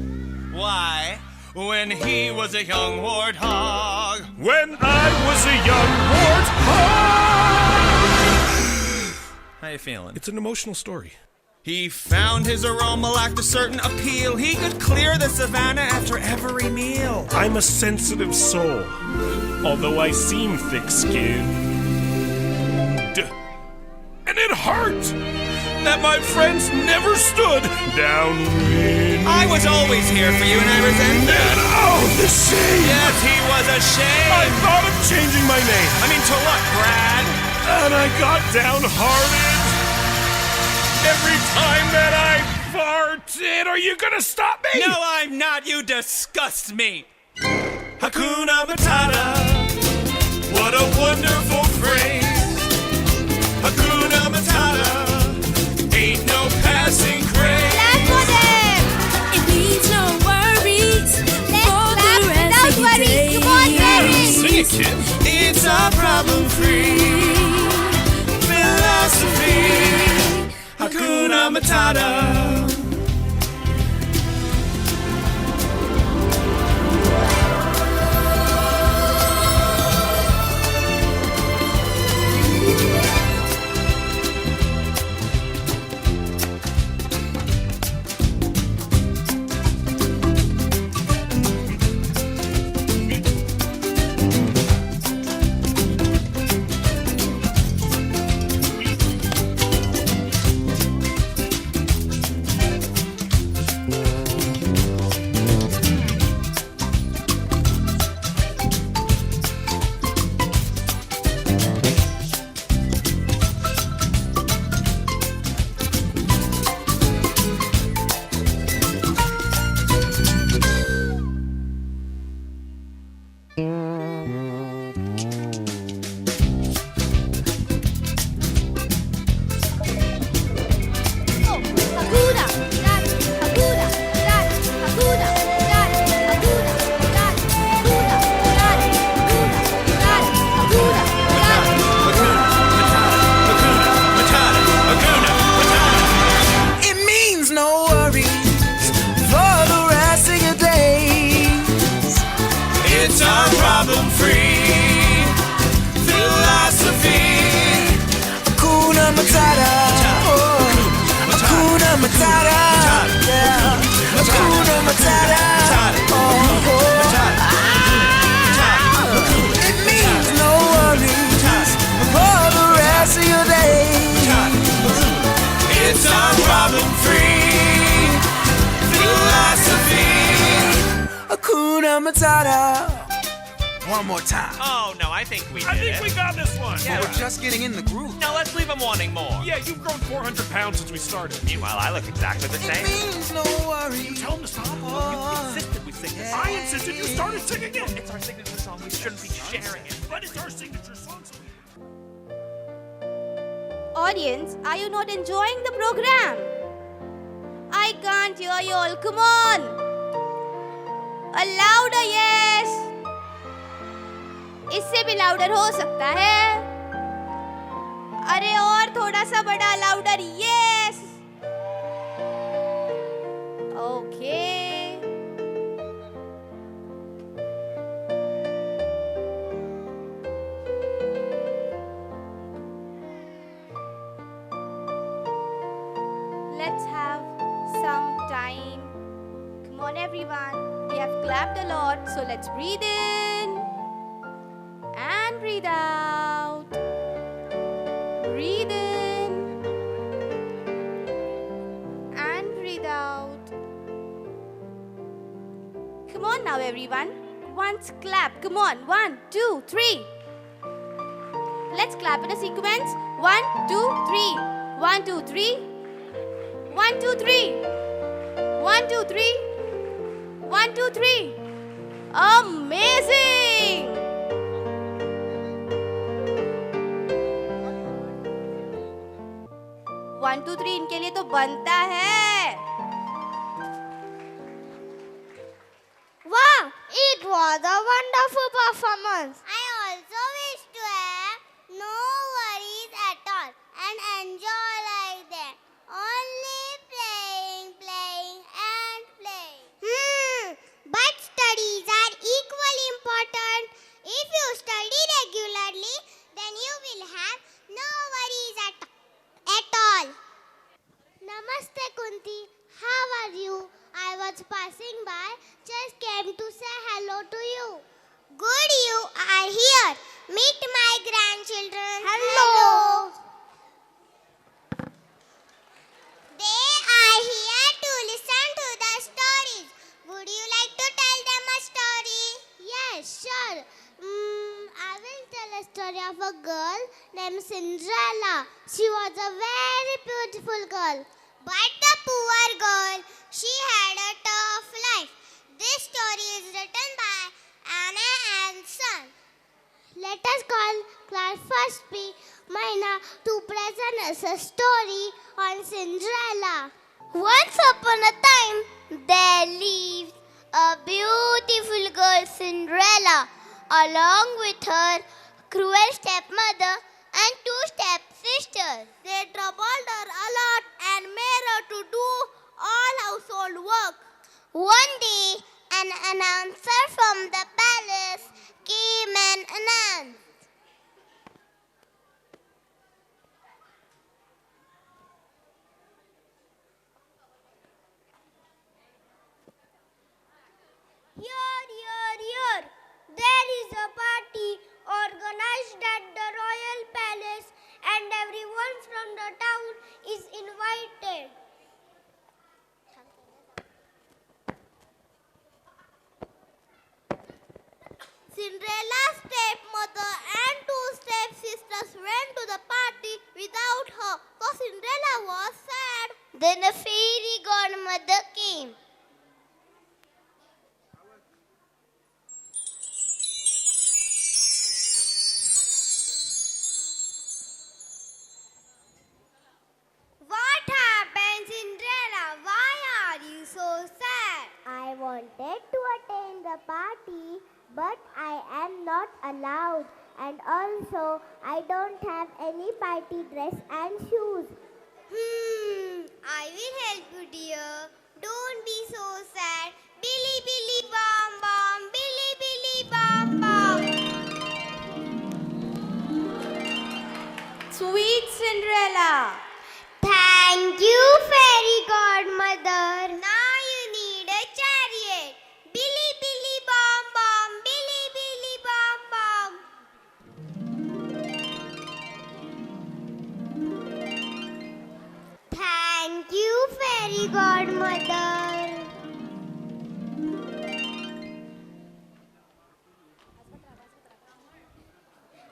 Why? When he was a young warthog. When I was a young warthog! How you feeling? It's an emotional story. He found his aroma lacked a certain appeal. He could clear the savannah after every meal. I'm a sensitive soul, although I seem thick-skinned. And it hurt that my friends never stood downwind. I was always here for you and I resented it. And oh, the shame! Yes, he was ashamed. I thought of changing my name. I mean, to what, Brad? And I got downhearted. Every time that I farted, are you gonna stop me? No, I'm not. You disgust me. Hakuna Matata. What a wonderful phrase. Hakuna Matata. Ain't no passing craze. Clap for them! It means no worries for the rest of your worries. days. Come on, Barry. Sing it, kid. It's a problem-free philosophy. Hakuna Matata. One more time. Oh, no, I think we did I think we got this one. Yeah, We're just getting in the groove. Now let's leave him wanting more. Yeah, you've grown 400 pounds since we started. Meanwhile, I look exactly the It same. means no worries. You tell him to stop. You insisted we sing this song. I insisted you started singing it. It's our signature song. We shouldn't be sharing it. But it's our signature song. Audience, are you not enjoying the program? I can't hear you all. Come on. A louder yes. इससे भी louder हो सकता है. अरे और थोड़ा सा बड़ा louder yes. Okay. Let's have some time. Come on, everyone. We have clapped a lot, so let's breathe in and breathe out. Breathe in and breathe out. Come on now, everyone. Once clap. Come on. 1, 2, 3. Let's clap in a sequence. 1, 2, 3. 1, 2, 3. 1, 2, 3. 1, 2, 3. 1, 2, 3. Amazing! One, two, three इनके लिए तो बनता है. Wow! It was a wonderful performance. I also wish to have no worries at all and enjoy like that. Only playing, playing and playing. But studies are equally important. If you study regularly, then you will have no worries at all. Namaste Kunti, how are you? I was passing by, just came to say hello to you. Good, you are here. Meet my grandchildren. Hello. They are here to listen to the stories. Would you like to tell them a story? Yes, sure. I will tell a story of a girl named Cinderella. She was a very beautiful girl. But the poor girl, she had a tough life. This story is written by Anna and Son. Let us call class first P, Maina, to present us a story on Cinderella. Once upon a time, there lived a beautiful girl, Cinderella, along with her cruel stepmother and 2 stepsisters. They troubled her a lot and made her to do all household work. One day, an announcer from the palace came and announced, Here, there is a party organized at the royal palace and everyone from the town is invited. Cinderella's stepmother and 2 stepsisters went to the party without her, so Cinderella was sad. Then a fairy godmother came. What happened, Cinderella? Why are you so sad? I wanted to attend the party, but I am not allowed. And also, I don't have any party dress and shoes. I will help you, dear. Don't be so sad. Billy, Billy, bom, bom. Billy, Billy, bom, bom. Sweet Cinderella. Thank you, fairy godmother. Now you need a chariot. Billy, Billy, bom, bom. Billy, Billy, bom, bom. Thank you, fairy godmother.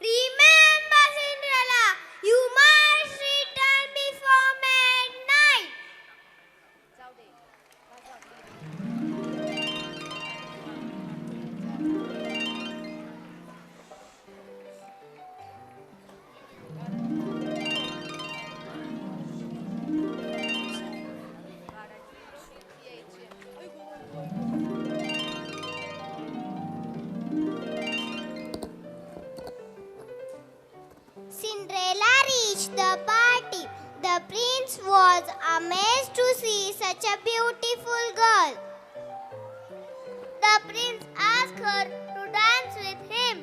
Remember, Cinderella, you must return before midnight. The prince was amazed to see such a beautiful girl. The prince asked her to dance with him.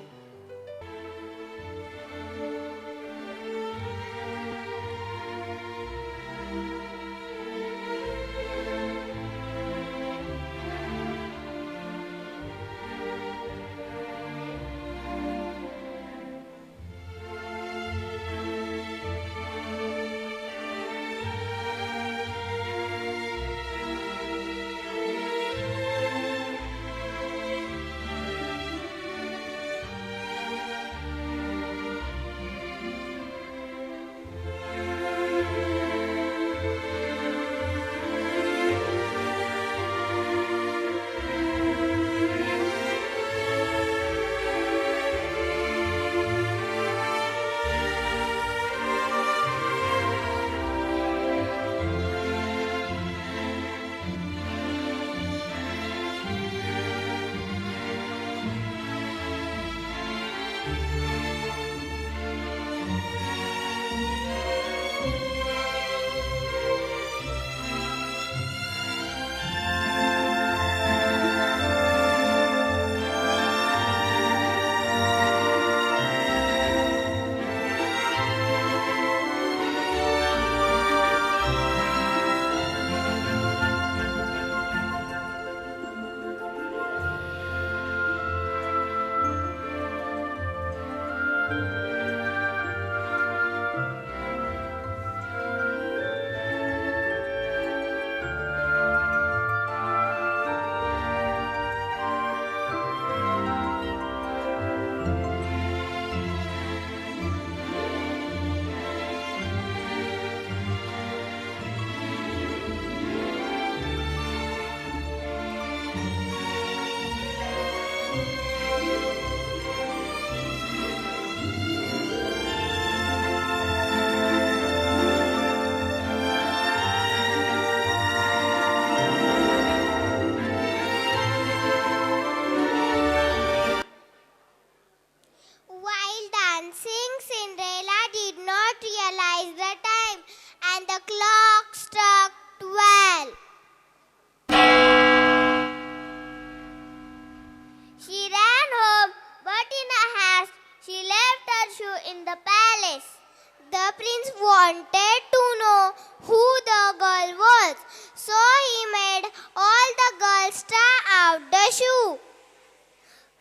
While dancing, Cinderella did not realize the time, and the clock struck 12. She ran home, but in a haste, she left her shoe in the palace. The prince wanted to know who the girl was, so he made all the girls try out the shoe.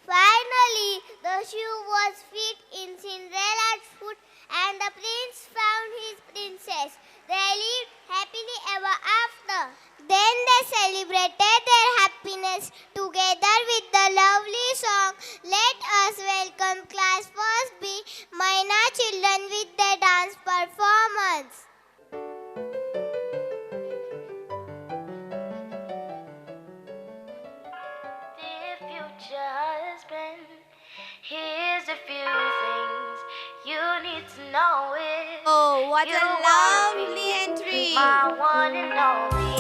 Finally, the shoe was fit in Cinderella's foot, and the prince found his princess. They lived happily ever after. Then they celebrated their happiness together with the lovely song, "Let us welcome Class First B, Maina children with their dance performance." Dear future husband, here's a few things you need to know. Oh, what you a lovely entry. My one and only,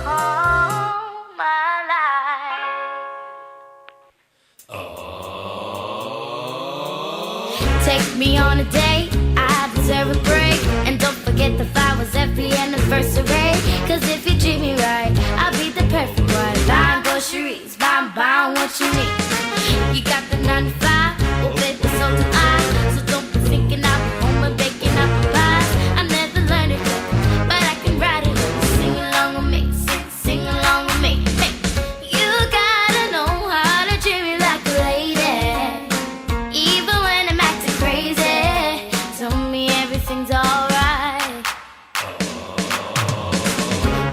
all my life. Take me on a date, I deserve a break. And don't forget the flowers every anniversary. Cause if you treat me right, I'll be the perfect wife. Buying groceries, buying what you need. You got the 9 to 5, well baby so do I. So don't be thinking I'll be home and baking apple pies. I never learned it yet, but I can write it. Sing along with me, sing along with me. Hey. You gotta know how to treat me like a lady, even when I'm acting crazy. Tell me everything's alright.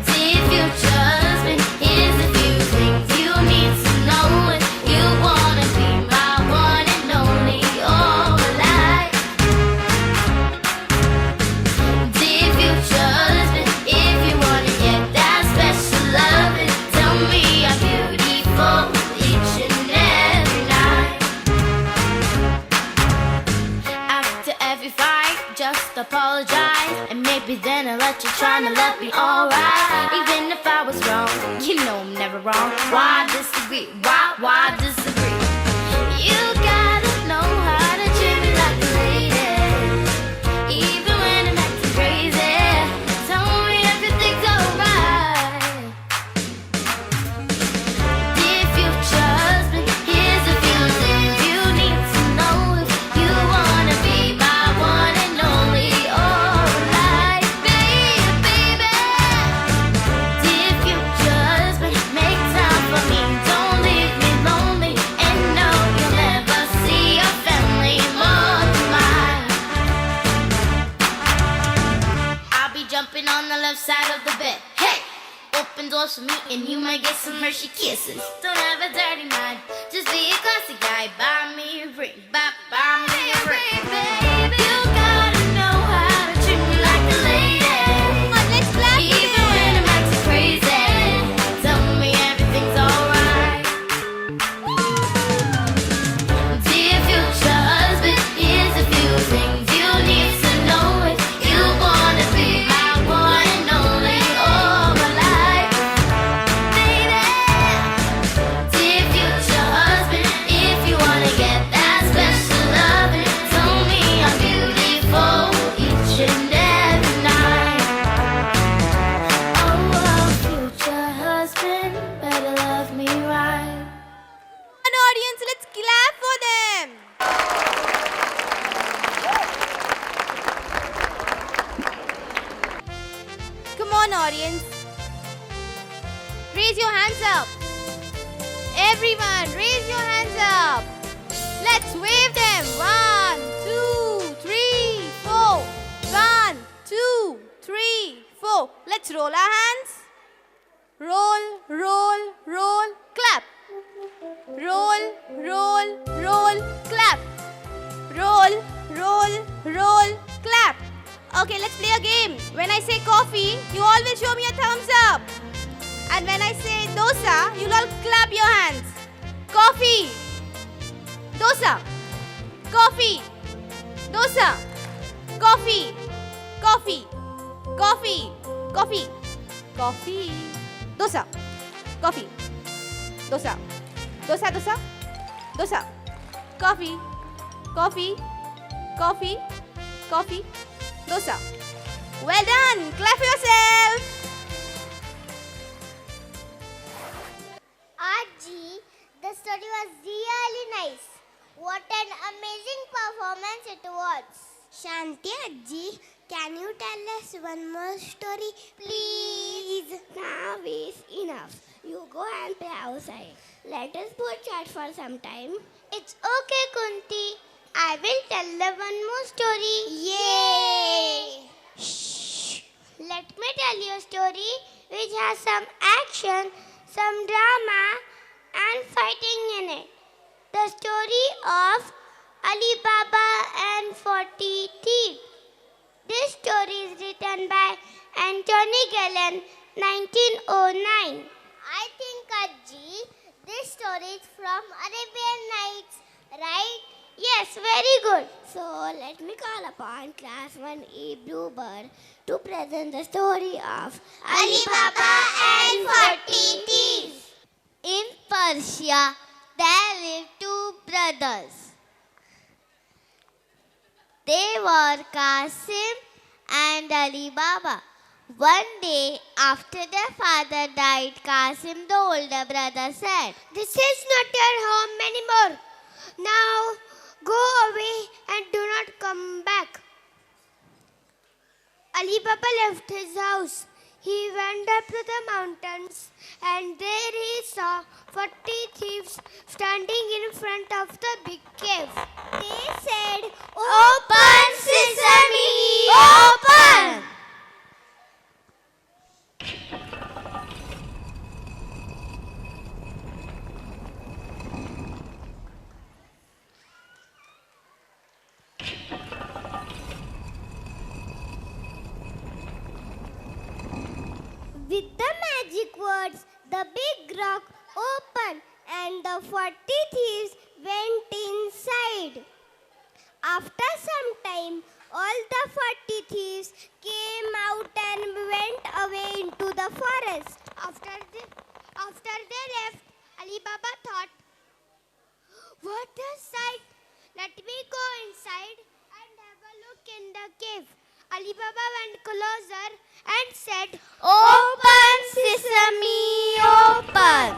Dear future husband, here's a few things you need to know. If you wanna be my one and only all my life. Dear future husband, if you wanna get that special loving, tell me I'm beautiful each and every night. After every fight, just apologize, and maybe then I'll let you try to let me alright. Even if I was wrong, you know I'm never wrong. Why disagree? Why disagree? You gotta know how to treat me like a lady, even when I'm acting crazy. her she kisses. Don't have a dirty mind, just be a classy guy. Buy me a ring, buy me a ring, baby. You gotta know how to treat me like a lady. Come on, let's clap for Even them. when I'm acting crazy, tell me everything's alright. Dear future husband, here's a few things you need to know if you wanna be my one and only all my life, baby. Dear future husband, if you wanna get that special loving, tell me I'm beautiful each and every night. Oh, future husband, better love me right. Come on, audience, let's clap for them. Come on, audience. Raise your hands up. Everyone, raise your hands up. Let's wave them. 1, 2, 3, 4. 1, 2, 3, 4. Let's roll our hands. Roll, roll, roll, clap. Roll, roll, roll, clap. Roll, roll, roll, clap. Okay, let's play a game. When I say coffee, you all will show me a thumbs up. And when I say dosa, you'll all clap your hands. Coffee. Dosa. Coffee. Dosa. Coffee. Coffee. Coffee. Coffee. Coffee. Dosa. Coffee. Dosa. Dosa, dosa. Dosa. Coffee. Coffee. Coffee. Coffee. Dosa. Well done. Clap yourself. Aji, the story was really nice. What an amazing performance it was. Shanti Aji, can you tell us one more story, please? Now is enough. You go and play outside. Let us both chat for some time. It's okay, Kunti. I will tell the one more story. Yay! Shh. Let me tell you a story which has some action, some drama and fighting in it. The story of Ali Baba and 40 Thieves. This story is written by Anthony Galen, 1909. I think, Aji, this story is from Arabian Nights, right? Yes, very good. So let me call upon class 1E Bluebird to present the story of Ali Baba and 40 Thieves. In Persia, there lived two brothers. They were Qasim and Ali Baba. One day, after their father died, Qasim, the older brother, said, "This is not your home anymore. Now go away and do not come back." Ali Baba left his house. He went up to the mountains and there he saw 40 thieves standing in front of the big cave. They said, "Open, Sesame! Open!" With the magic words, the big rock opened and the 40 thieves went inside. After some time, all the 40 thieves came out and went away into the forest. After they left, Ali Baba thought, "What a sight! Let me go inside and have a look in the cave." Ali Baba went closer and said, "Open, Sesame! Open!"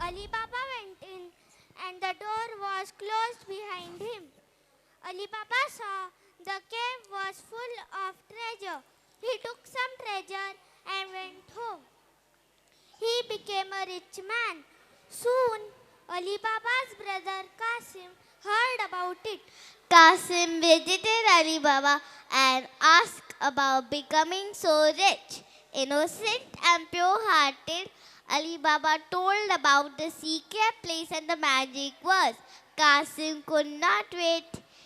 Ali Baba went in and the door was closed behind him. Ali Baba saw the cave was full of treasure. He took some treasure and went home. He became a rich man. Soon, Ali Baba's brother Qasim heard about it. Qasim visited Ali Baba and asked about becoming so rich. Innocent and pure-hearted, Ali Baba told about the secret place and the magic words. Qasim could not wait.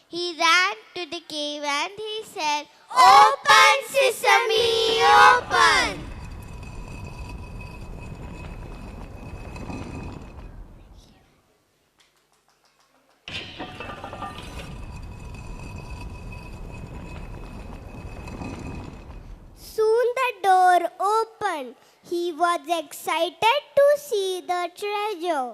He ran to the cave and he said, "Open sesame, open!" Soon the door opened. He was excited to see the treasure.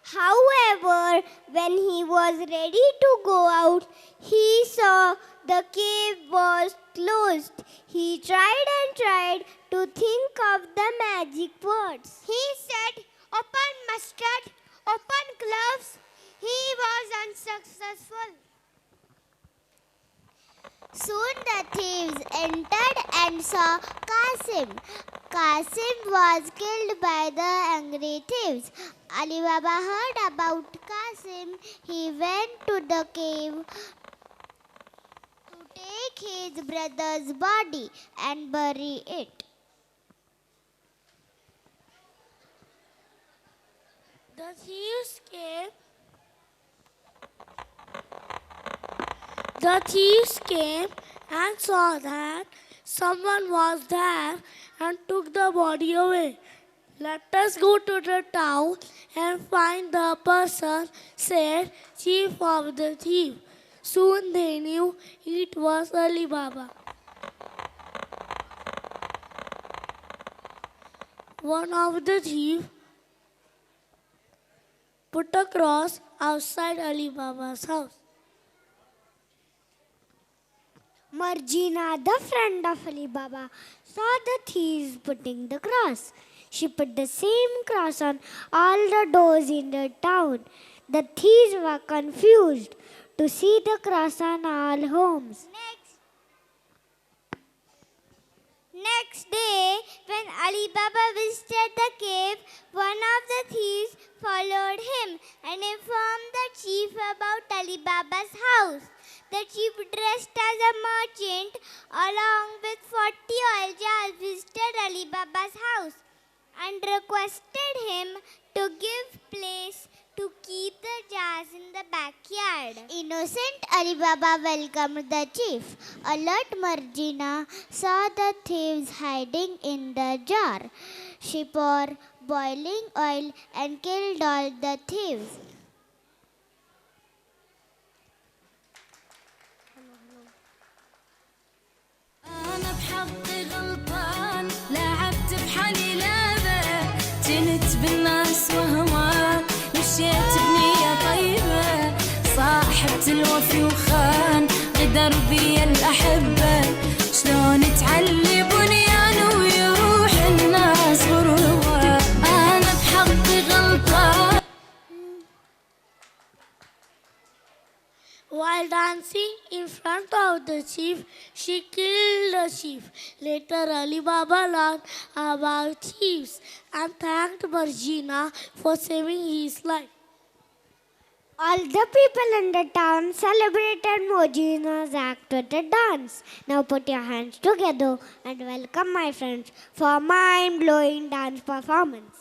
However, when he was ready to go out, he saw the cave was closed. He tried and tried to think of the magic words. He said, "Open mustard, open gloves." He was unsuccessful. Soon the thieves entered and saw Qasim. Qasim was killed by the angry thieves. Ali Baba heard about Qasim. He went to the cave to take his brother's body and bury it. The thieves came. The thieves came and saw that someone was there and took the body away. "Let us go to the town and find the person," said chief of the thief. Soon they knew it was Ali Baba. One of the thieves put a cross outside Ali Baba's house. Marjina, the friend of Ali Baba, saw the thieves putting the cross. She put the same cross on all the doors in the town. The thieves were confused to see the cross on all homes. Next day, when Ali Baba visited the cave, one of the thieves followed him and informed the chief about Ali Baba's house. The chief, dressed as a merchant, along with 40 oil jars, visited Ali Baba's house and requested him to give place to keep the jars in the backyard. Innocent Ali Baba welcomed the chief. Alert Marjina saw the thieves hiding in the jar. She poured boiling oil and killed all the thieves. أنا بحظي غلطان لعبت بحالي لعبة جنت بالناس وهوان مشيت بنية طيبة صاحبت الوفي وخان غدر بي الأحبة شلون تعلي بنيان ويروح الناس غروة أنا بحظي غلطان. While dancing in front of the chief, she killed the chief. Later, Ali Baba learned about thieves and thanked Marjina for saving his life. All the people in the town celebrated Marjina's act with a dance. Now put your hands together and welcome my friends for a mind-blowing dance performance.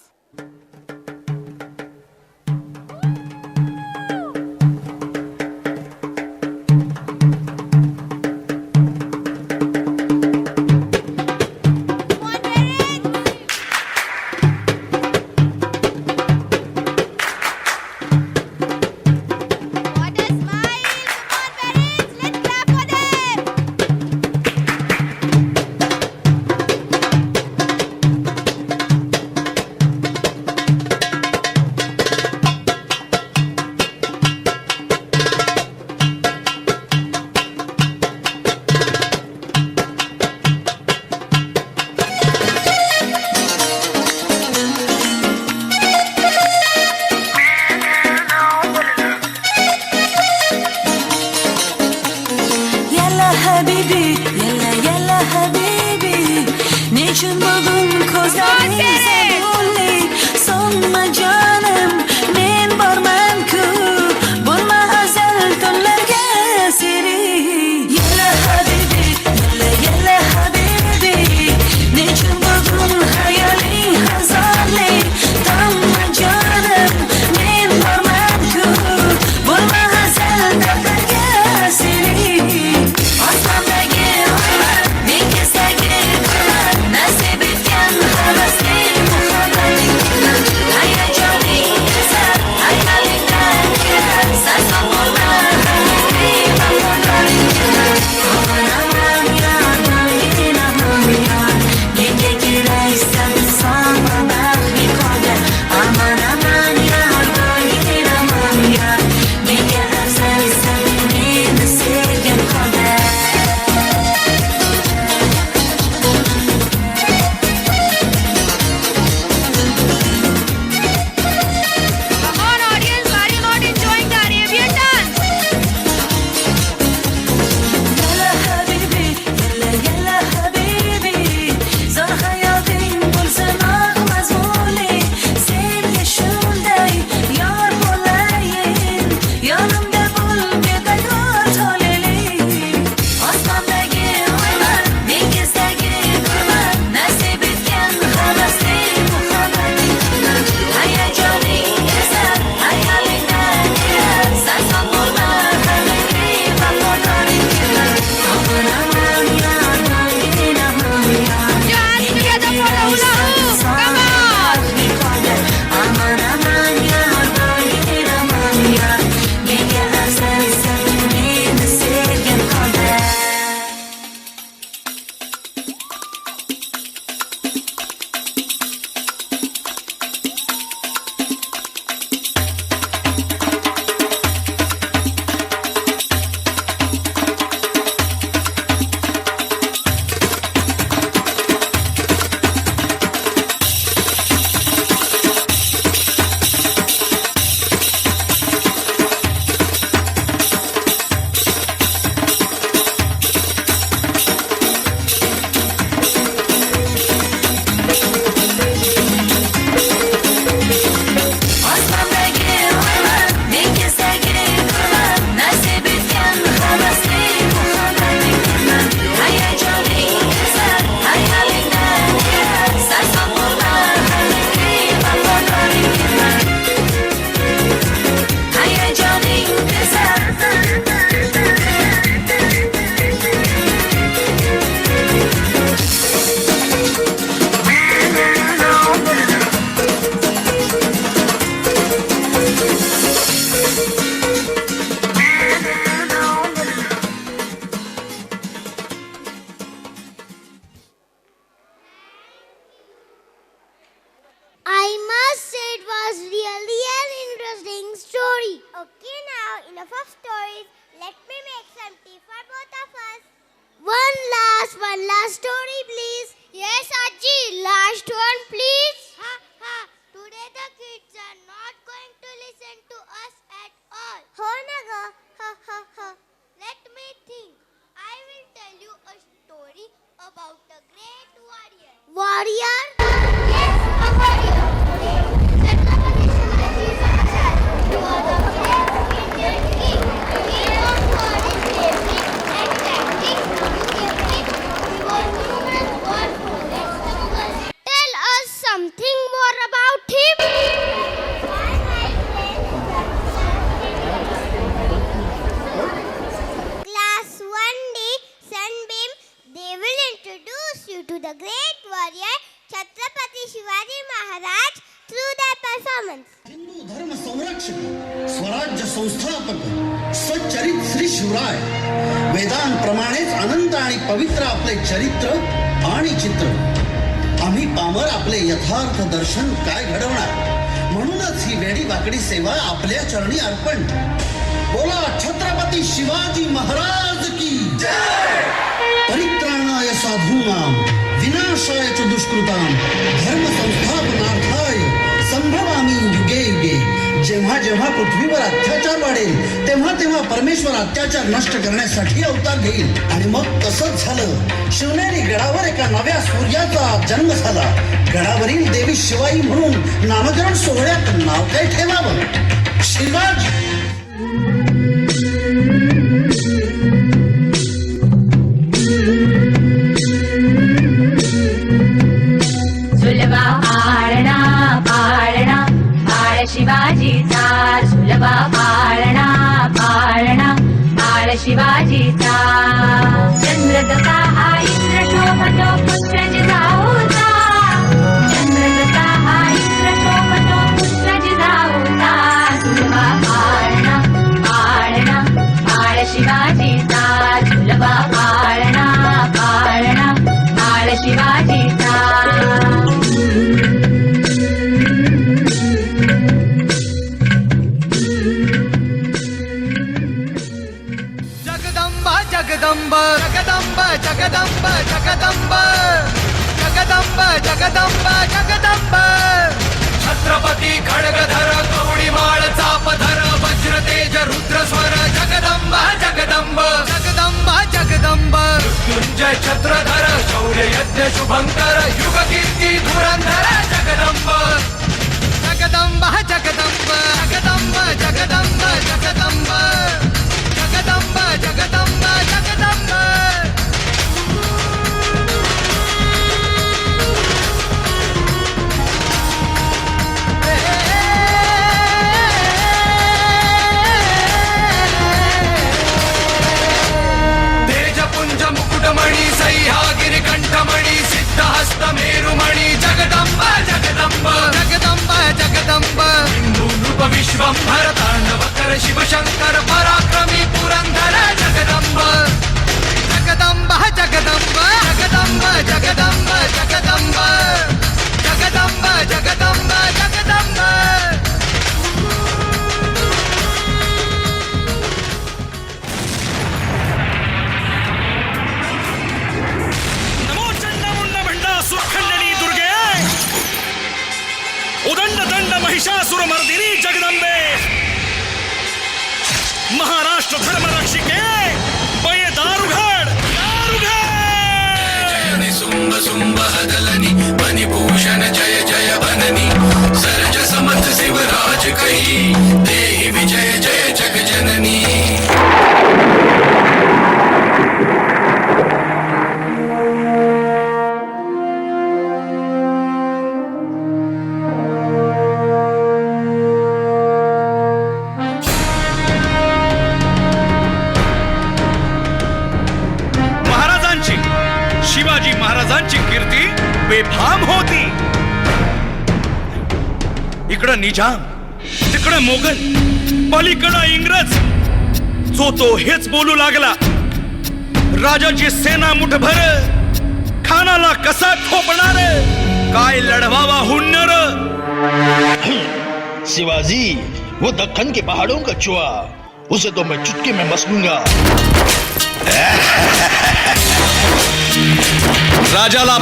Açılmadın kozlarınıza dolly. Sonma canım ne tea. Okay, now enough of stories. Let me make some tea for both of us. One last story, please. Yes, Aji, last one, please. Ha ha. Today the kids are not going to listen to us at all. Ho naga. Ha ha ha. Let me think. I will tell you a story about a great warrior. Warrior? Yes, a warrior. Chhatrapati Shivaji Maharaj was a brave Indian king. He was known his bravery and tactics to give him. He was numerous wars against the Mughals. Tell us something more about him. Class 1D, Sunbeam, they will introduce you to the great warrior Chhatrapati Shivaji Maharaj through their performance. Hindu धर्म संरक्षक, स्वराज्य संस्थापक, सच्चरित श्री शिवराय, वेदांप्रमाणेच अनंत आणि पवित्र आपले चरित्र आणि चित्र. आम्ही पामर आपले यथार्थ दर्शन काय घडवणार, म्हणूनच ही वेडी वाकडी सेवा आपल्या चरणी अर्पण. बोला छत्रपती शिवाजी महाराज की जय. परित्राणाय साधूनां विनाशाय च दुष्कृतां धर्म संस्थापनार्थाय संभवामी युगे युगे. जेव्हा जेव्हा पृथ्वीवर अत्याचार वाढेल तेव्हा तेव्हा परमेश्वर अत्याचार नष्ट करण्यासाठी अवतार घेईल. आणि मग तसंच झालं. शिवनेरी गडावर एका नव्या सूर्याचा जन्म झाला. गडावरील देवी शिवाई म्हणून नामकरण सोहळ्यात नाव काय ठेवावं? शिवाजी. झुलवा पाळणा पाळणा बाळ शिवाजीचा. झुलवा पाळणा पाळणा बाळ शिवाजीचा. चंद्रदत्ता हा इंद्र शोभतो पुत्र जिजाऊचा. चंद्रदत्ता हा इंद्र शोभतो पुत्र जिजाऊचा. झुलवा पाळणा पाळणा बाळ शिवाजीचा. झुलवा पाळणा पाळणा बाळ शिवाजीचा. जगदंबा जगदंबा जगदंबा जगदंबा जगदंबा जगदंबा जगदंबा जगदंबा. छत्रपती खड्गधर कवडी माळ चापधर वज्र तेज रुद्र स्वर. जगदंबा जगदंबा जगदंबा जगदंबा. मृत्युंजय छत्रधर शौर्य यज्ञ शुभंकर युग कीर्ती धुरंधर. जगदंबा जगदंबा जगदंबा जगदंबा जगदंबा जगदंबा जगदंबा जगदंबा जगदंबा. तेजपुंज मुकुटमणि सह्यागिरी कंठमणि सिद्धहस्त मेरुमणि. जगदंबा जगदंबा जगदंबा जगदंबा. हिंदू नृप विश्वंभर तांडवकर शिवशंकर पराक्रमी पुरंदर. जगदंबा जगदंबा जगदंबा जगदंबा जगदंबा जगदंबा जगदंबा जगदंबा जगदंबा. नमो चंडमुंड भंडासुर खंडनी दुर्गे. उदंड दंड महिषासुर मर्दिनी जगदंबे. महाराष्ट्र धर्म रक्षिके बये दारुघड दारुघड. सुंब सुंब हदलनी मणिभूषण जय जय बननी. सरज समर्थ शिवराज कही देहि विजय जय जग जननी. शिवाजी महाराजांची कीर्ती बेफाम होती. इकडं निजाम तिकडं मोगल पलीकडं इंग्रज. जो तो हेच बोलू लागला. राजाची सेना मुठभर खानाला कसा खोपणार. काय लढवावा हुन्नर. शिवाजी वो दक्कन के पहाड़ों का चुआ, उसे तो मैं चुटकी में मस लूंगा। राजाला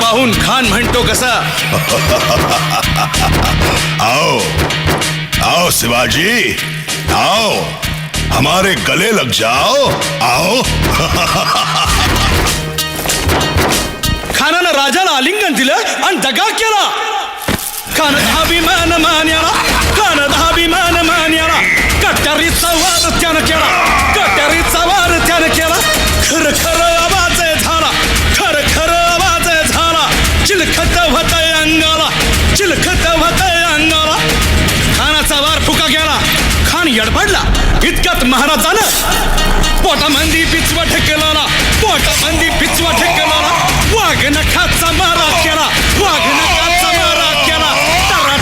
पाहून खान म्हणतो कसा? आओ आओ शिवाजी, आओ हमारे गले लग जाओ, आओ। खानानं राजाला आलिंगन दिलं आणि दगा केला. खानदाभिमान मान्याला, कट्यारीचा वार त्यानं केला, खर आवाज झाला, चिलखत होतय अंगाला. खानाचा वार फुका गेला. खान यडबडला. इतक्यात महाराजानं पोटामंदी पिचवा ठेकेला, वाघ नखाचा मारा केला,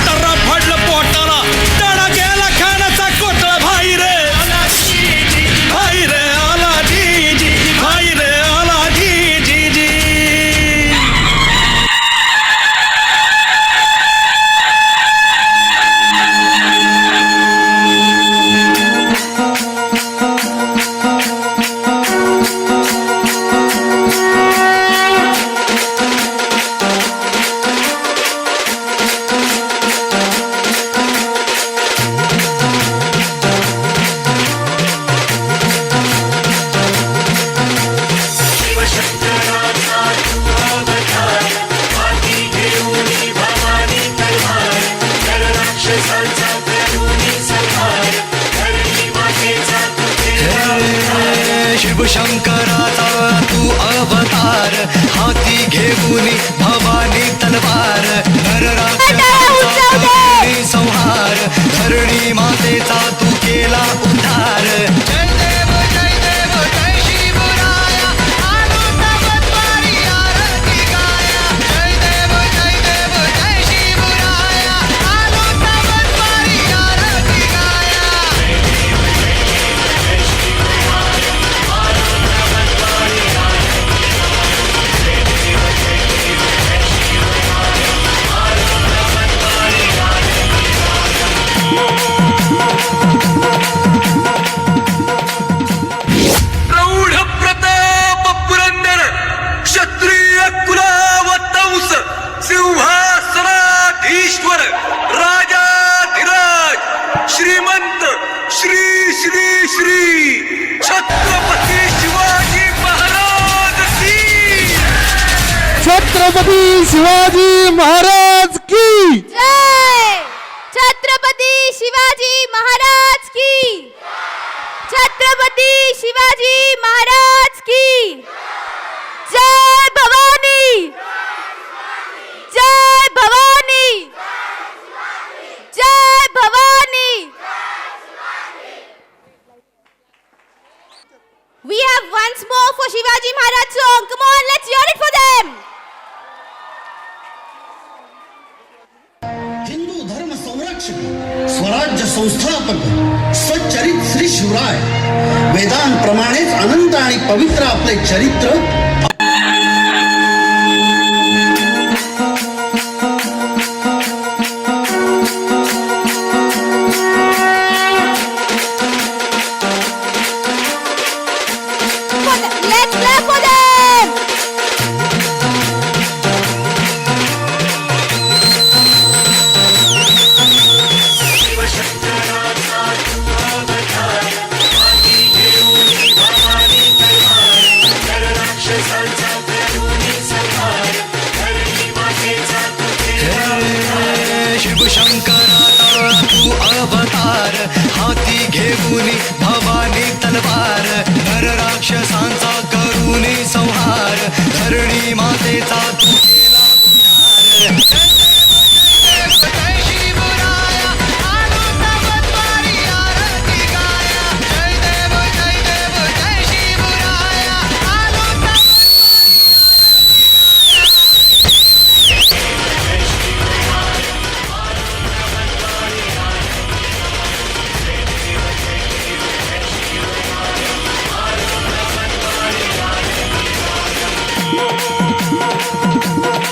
टर्रा फडलं पोटाला. तडा गेला खानाचा कोटळा. भाई रे आला जी, भाई रे आला जी. शिवशंकराचा तू अवतार, हाती घेऊन भवानी तलवार. नरराक्षसांचा संहार, धरणी मातेचा तू केला उद्धार. जय देव जय शिवराया, आलो तव द्वारी आरती गाया. जय देव जय शिवराया, आलो तव द्वारी आरती गाया. प्रौढ प्रताप पुरंदर, क्षत्रिय कुलावतंस, सिंहासनाधीश्वर, राजाधिराज, श्रीमंत श्री श्री श्री छत्रपती शिवाजी महाराज की. छत्रपती शिवाजी महाराज की जय. छत्रपती शिवाजी महाराज की. छत्रपती शिवाजी महाराज की. जय भवानी, जय भवानी, जय Bhavani. We have once more for Shivaji Maharaj song. Come on, let's hear it for them. Hindu धर्म संरक्षक, स्वराज्य संस्थापक, सच्चरित श्री शिवराय. वेदांप्रमाणेच अनंत आणि पवित्र आपले चरित्र. Let's clap for them. शिवशंकराचा तू अवतार, हाती घेऊन भवानी तलवार. नरराक्षसांचा करून संहार, धरणी मातेचा तू केला उद्धार. जय शिवराया, आलो तव द्वारी आरती गाया. जय देव जय शिवराया, आलो तव Thank you.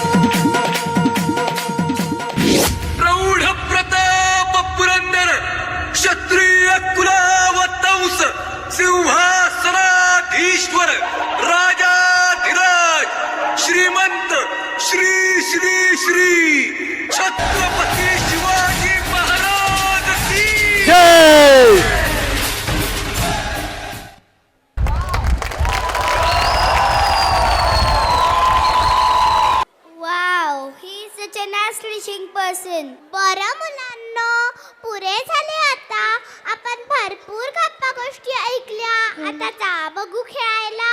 भरपूर गप्पा गोष्टी ऐकल्या. आता जा बघू खेळायला.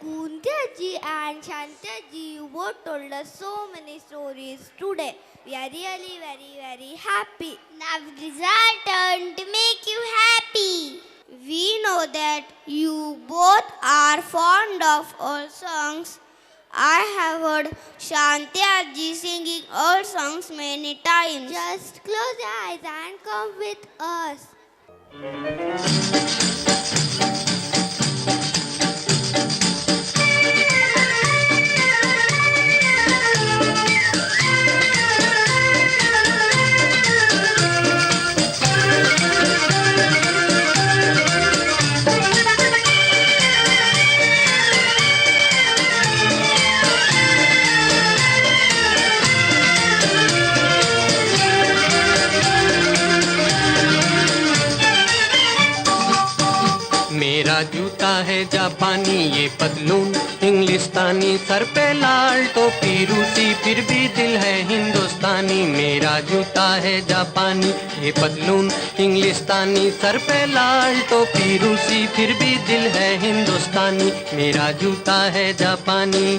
Kuntiaji and Shantiaji both told us so many stories today. We are really very happy. Now it is our turn to make you happy. We know that you both are fond of old songs. I have heard Shantiaji singing old songs many times. Just close your eyes and come with us. मेरा जूता है जापानी, ये पतलून इंग्लिस्तानी, sir पे लाल टोपी रूसी, फिर भी दिल है हिंदुस्तानी। मेरा जूता है जापानी, ये पतलून इंग्लिस्तानी, सर पे लाल टोपी रूसी, फिर भी दिल है हिंदुस्तानी। मेरा जूता है जापानी।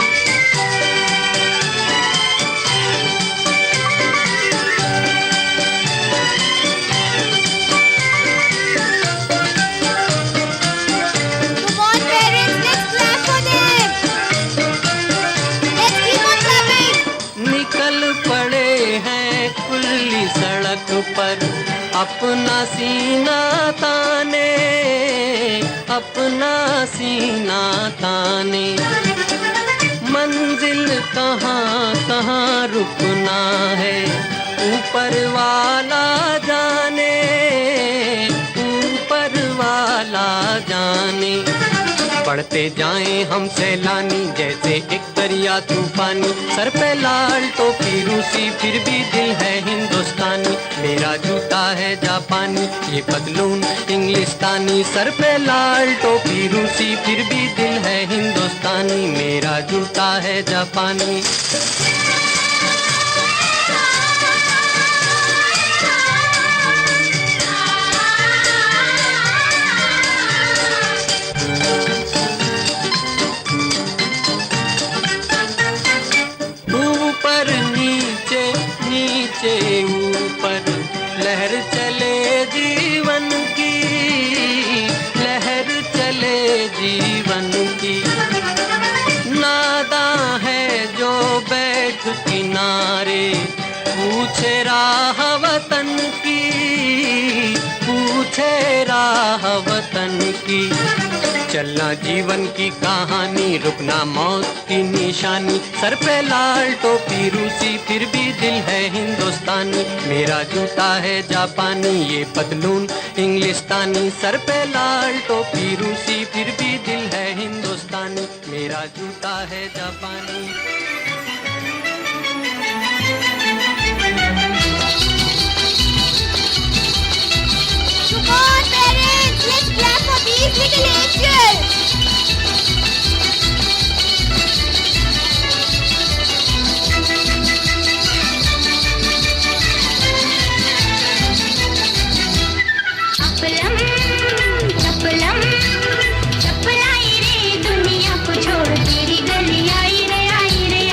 सड़क पर अपना सीना ताने, अपना सीना ताने, मंजिल कहाँ कहाँ रुकना है, ऊपर वाला जाने, ऊपर वाला जाने। बढ़ते जाएं हम सैलानी, जैसे एक दरिया तूफानी, सर पे लाल टोपी रूसी, फिर भी दिल है हिंदुस्तानी। मेरा जूता है जापानी, ये पतलून इंग्लिस्तानी, सर पे लाल टोपी रूसी, फिर भी दिल है हिंदुस्तानी। मेरा जूता है जापानी। ऊपर लहर चले जीवन की, लहर चले जीवन की। नादा है जो बैठ किनारे, पूछे राह वतन की, पूछे राह वतन की। चलना जीवन की कहानी, रुकना मौत की निशानी, सर पे लाल टोपी रूसी, फिर भी दिल है हिंदुस्तानी। मेरा जूता है जापानी, ये पतलून इंग्लिस्तानी, सर पे लाल टोपी रूसी, फिर भी दिल है हिंदुस्तानी। मेरा जूता है जापानी। Come on, parents, let's clap for these little angels. चपलम चपलम चपलाई रे, दुनिया को छोड़ तेरी गली आई रे आई रे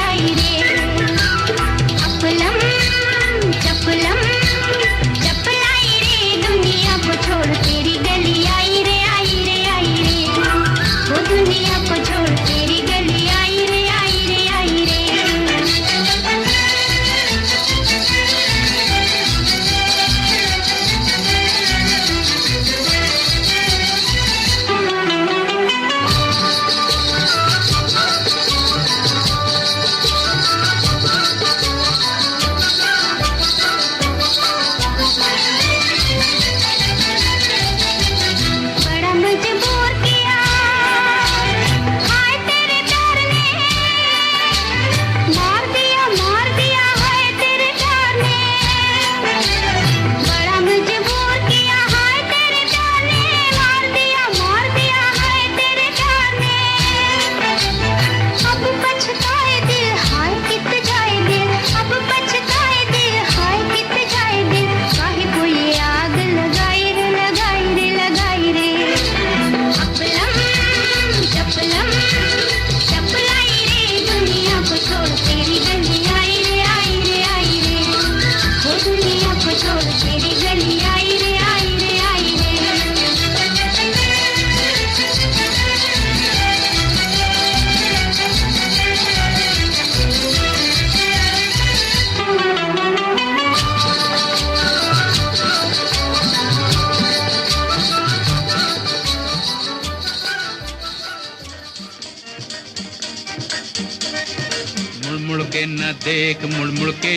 न देख मुड़ मुड़ के,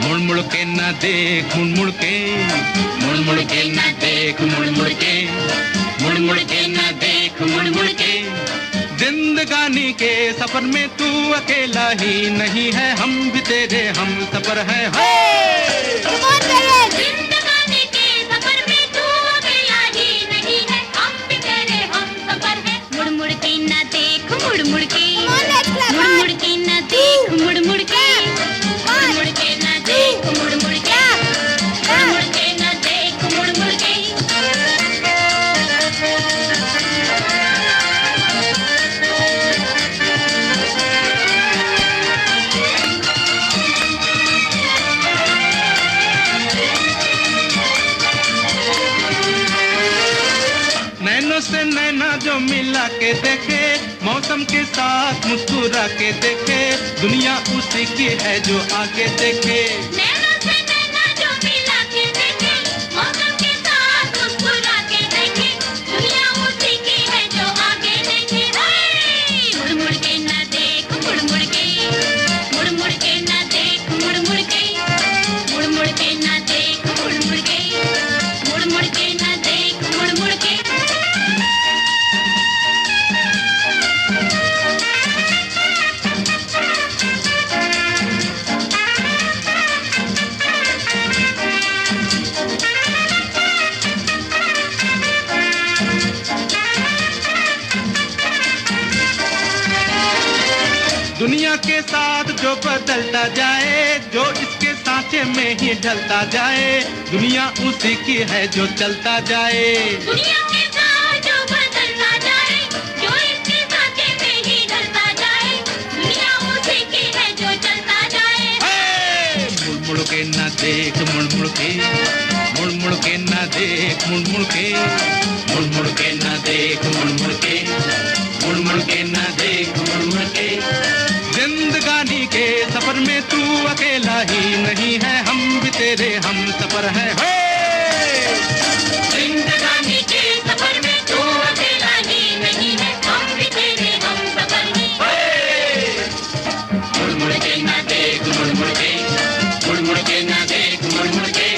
मुड़ मुड़ के न देख मुड़ मुड़ के, मुड़ मुड़ के न देख मुड़ मुड़ के, मुड़ मुड़ के न देख मुड़ मुड़ के। जिंदगानी के सफर में तू अकेला ही नहीं है, हम भी तेरे हम सफर है। जिंदगानी के सफर में तू अकेला ही नहीं है, हम भी तेरे हम सफर है। मुड़ मुड़ के न देख मुड़ मुड़ के, मुड़ मुड़ के न देख मुड़ मुड़ के, मुड़ मुड़ के न देख मुड़ मुड़ के, मुड़ मुड़ के न देख मुड़ मुड़ के। नैनों से नैना जो मिला के देखे, मौसम के साथ मुस्कुरा के देखे, दुनिया उसी की है जो आगे देखे। नैनों से नैना जो मिला के देखे, मौसम के साथ मुस्कुरा के देखे, दुनिया उसी की है जो आगे देखे। मुड़ मुड़ के न देख मुड़ मुड़ के, मुड़ मुड़ के न देख मुड़ मुड़ के, मुड़ मुड़ के न देख मुड़ मुड़ के, मुड़ मुड़ के न देख मुड़ मुड़ के। दुनिया के साथ जो बदलता जाए, जो इसके सांचे में ही ढलता जाए, दुनिया उसी की है जो चलता जाए। दुनिया के साथ जो बदलता जाए, जो इसके सांचे में ही ढलता जाए, दुनिया उसी की है जो चलता जाए। मुड़ मुड़ के न देख मुड़ मुड़ के, मुड़ मुड़ के न देख मुड़ मुड़ के, मुड़ मुड़ के न देख मुड़ मुड़ के, मुड़ मुड़ के न देख मुड़ मुड़ के। जिंदगानी के सफर में तू अकेला ही नहीं है, हम भी तेरे हम सफर है। जिंदगानी के सफर में तू अकेला ही नहीं है, हम भी तेरे हम सफर है। मुड़ मुड़ के न देख मुड़ मुड़ के, मुड़ मुड़ के न देख मुड़ मुड़ के,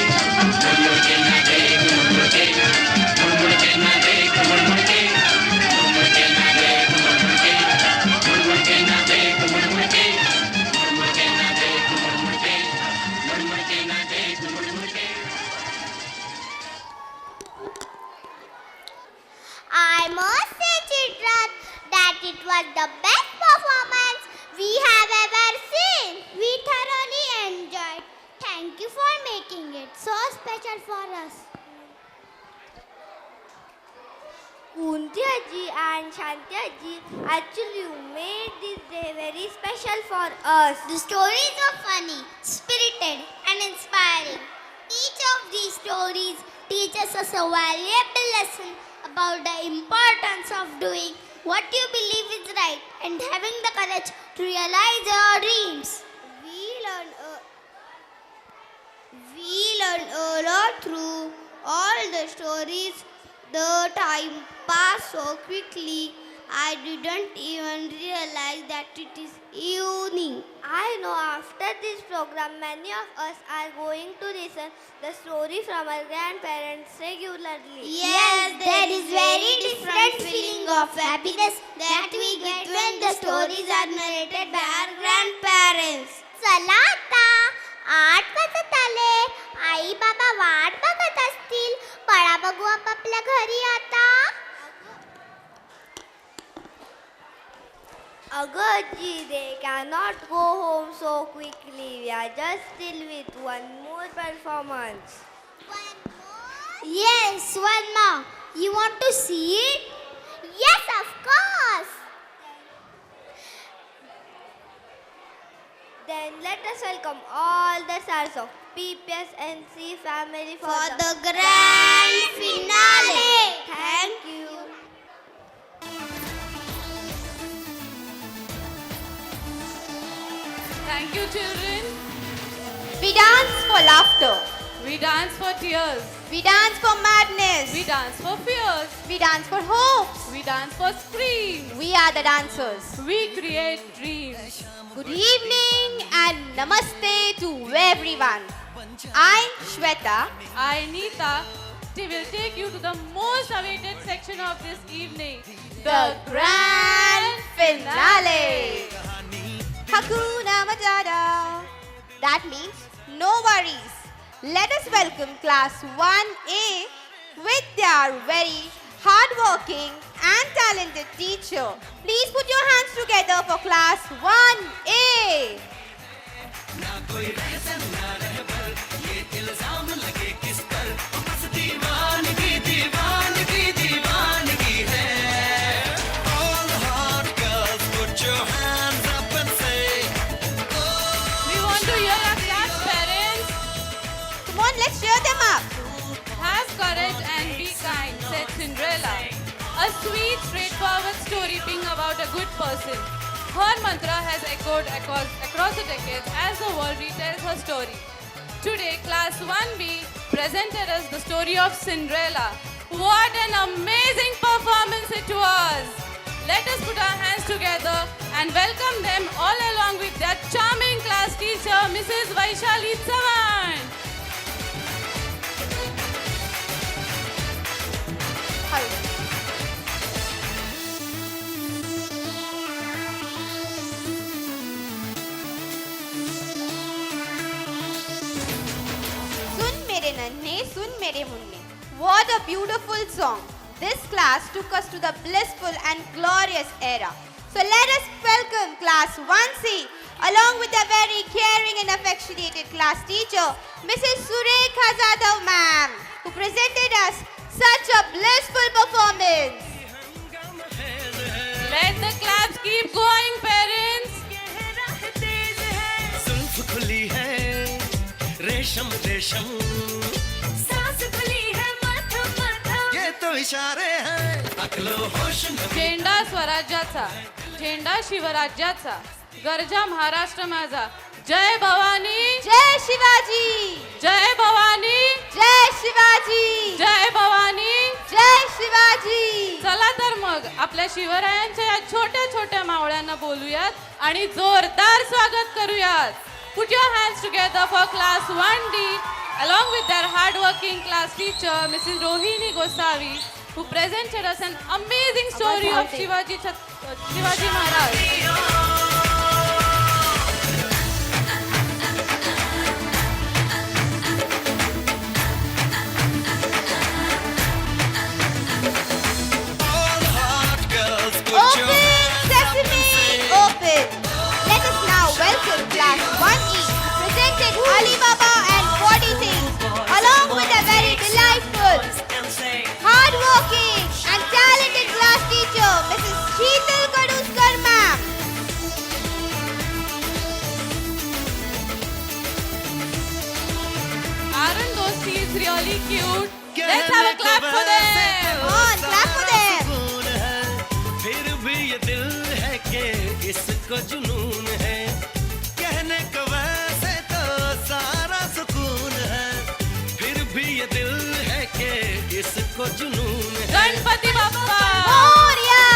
मुड़ मुड़ के न देख मुड़ मुड़ के, मुड़ मुड़ के न देख मुड़ मुड़ के, मुड़ मुड़ के न देख मुड़ मुड़ के, मुड़ मुड़ के न देख मुड़ मुड़ के, मुड़ मुड़ के न देख मुड़ मुड़ के, मुड़ मुड़ के न देख मुड़ मुड़ के। I must say, children, that it was the best performance we have ever seen. We thoroughly enjoyed. Thank you for making it so special for us. Kunti Aji and Shanti Aji, actually you made this day very special for us. The stories are funny, spirited, and inspiring. Each of these stories teaches us a valuable lesson about the importance of doing what you believe is right and having the courage to realize our dreams. We learned a lot through all the stories. The time passed so quickly, I didn't even realize that it is evening. I know after this program, many of us are going to listen the story from our grandparents regularly. Yes, there is very different feeling of happiness that we get when the stories are narrated by our grandparents. चला आता 8 वाजत आले. आई बाबा वाट बघत असतील. पळा बघू आपापल्या घरी आता. Agaji, they cannot go home so quickly. We are just still with one more performance. Yes, one more. You want to see it? Yes, of course. Then let us welcome all the stars of PPSNC family for the grand finale. Thank you. Thank you, children. We dance for laughter. We dance for tears. We dance for madness. We dance for fears. We dance for hopes. We dance for screams. We are the dancers. We create dreams. Good evening and namaste to everyone. I, Shweta, I, Neeta, will take you to the most awaited section of this evening, the grand finale. Hakuna Matata. That means no worries. Let us welcome class 1A with their very hardworking and talented teacher. Please put your hands together for class 1A. All the hot girls, put your hands up and say, we want to hear your class, parents. Come on, let's cheer them up. Have courage and be kind, said Cinderella. A sweet, straightforward story being about a good person. Her mantra has echoed across the decades as the world retells her story. Today, class 1B presented us the story of Cinderella. What an amazing performance it was! Let us put our hands together and welcome them all along with their charming class teacher, Mrs. Vaishali Chavan. Sun mere nanne, sun mere munne. What a beautiful song. This class took us to the blissful and glorious era. So let us welcome class 1C along with the very caring and affectionate class teacher, Mrs. Surekha Jadhav ma'am, who presented us such a blissful performance. Let the claps keep going, parents. जुल्फ खुली है रेशम रेशम सांस खुली है माथा माथा ये तो इशारे हैं अकलो होश झेंडा स्वराज्याचा, झेंडा शिवराज्याचा, गरजा महाराष्ट्र माझा. जय भवानी, जय शिवाजी, जय भवानी, जय शिवाजी, जय भवानी, जय शिवाजी. चला तर मग आपल्या शिवरायांच्या या छोट्या छोट्या मावळ्यांना बोलूयात आणि जोरदार स्वागत करूयात. Put your hands together for class 1D along with their hardworking class teacher, Mrs. Rohini Gosavi, who presented us an amazing story of Shivaji Maharaj. Open sesame, open. Let us now welcome class 1E, presented Ali Baba and 40 Things, along with a very delightful, hardworking and talented class teacher, Mrs. Sheetal Kaduskar ma'am. Aren't those kids really cute? Let's have a clap for them. Come on, clap for them. फिर भी ये दिल है कि इसको जुनून है कहने को वैसे तो सारा सुकून है फिर भी ये दिल है कि इसको जुनून है Ganpati Bappa! Moria!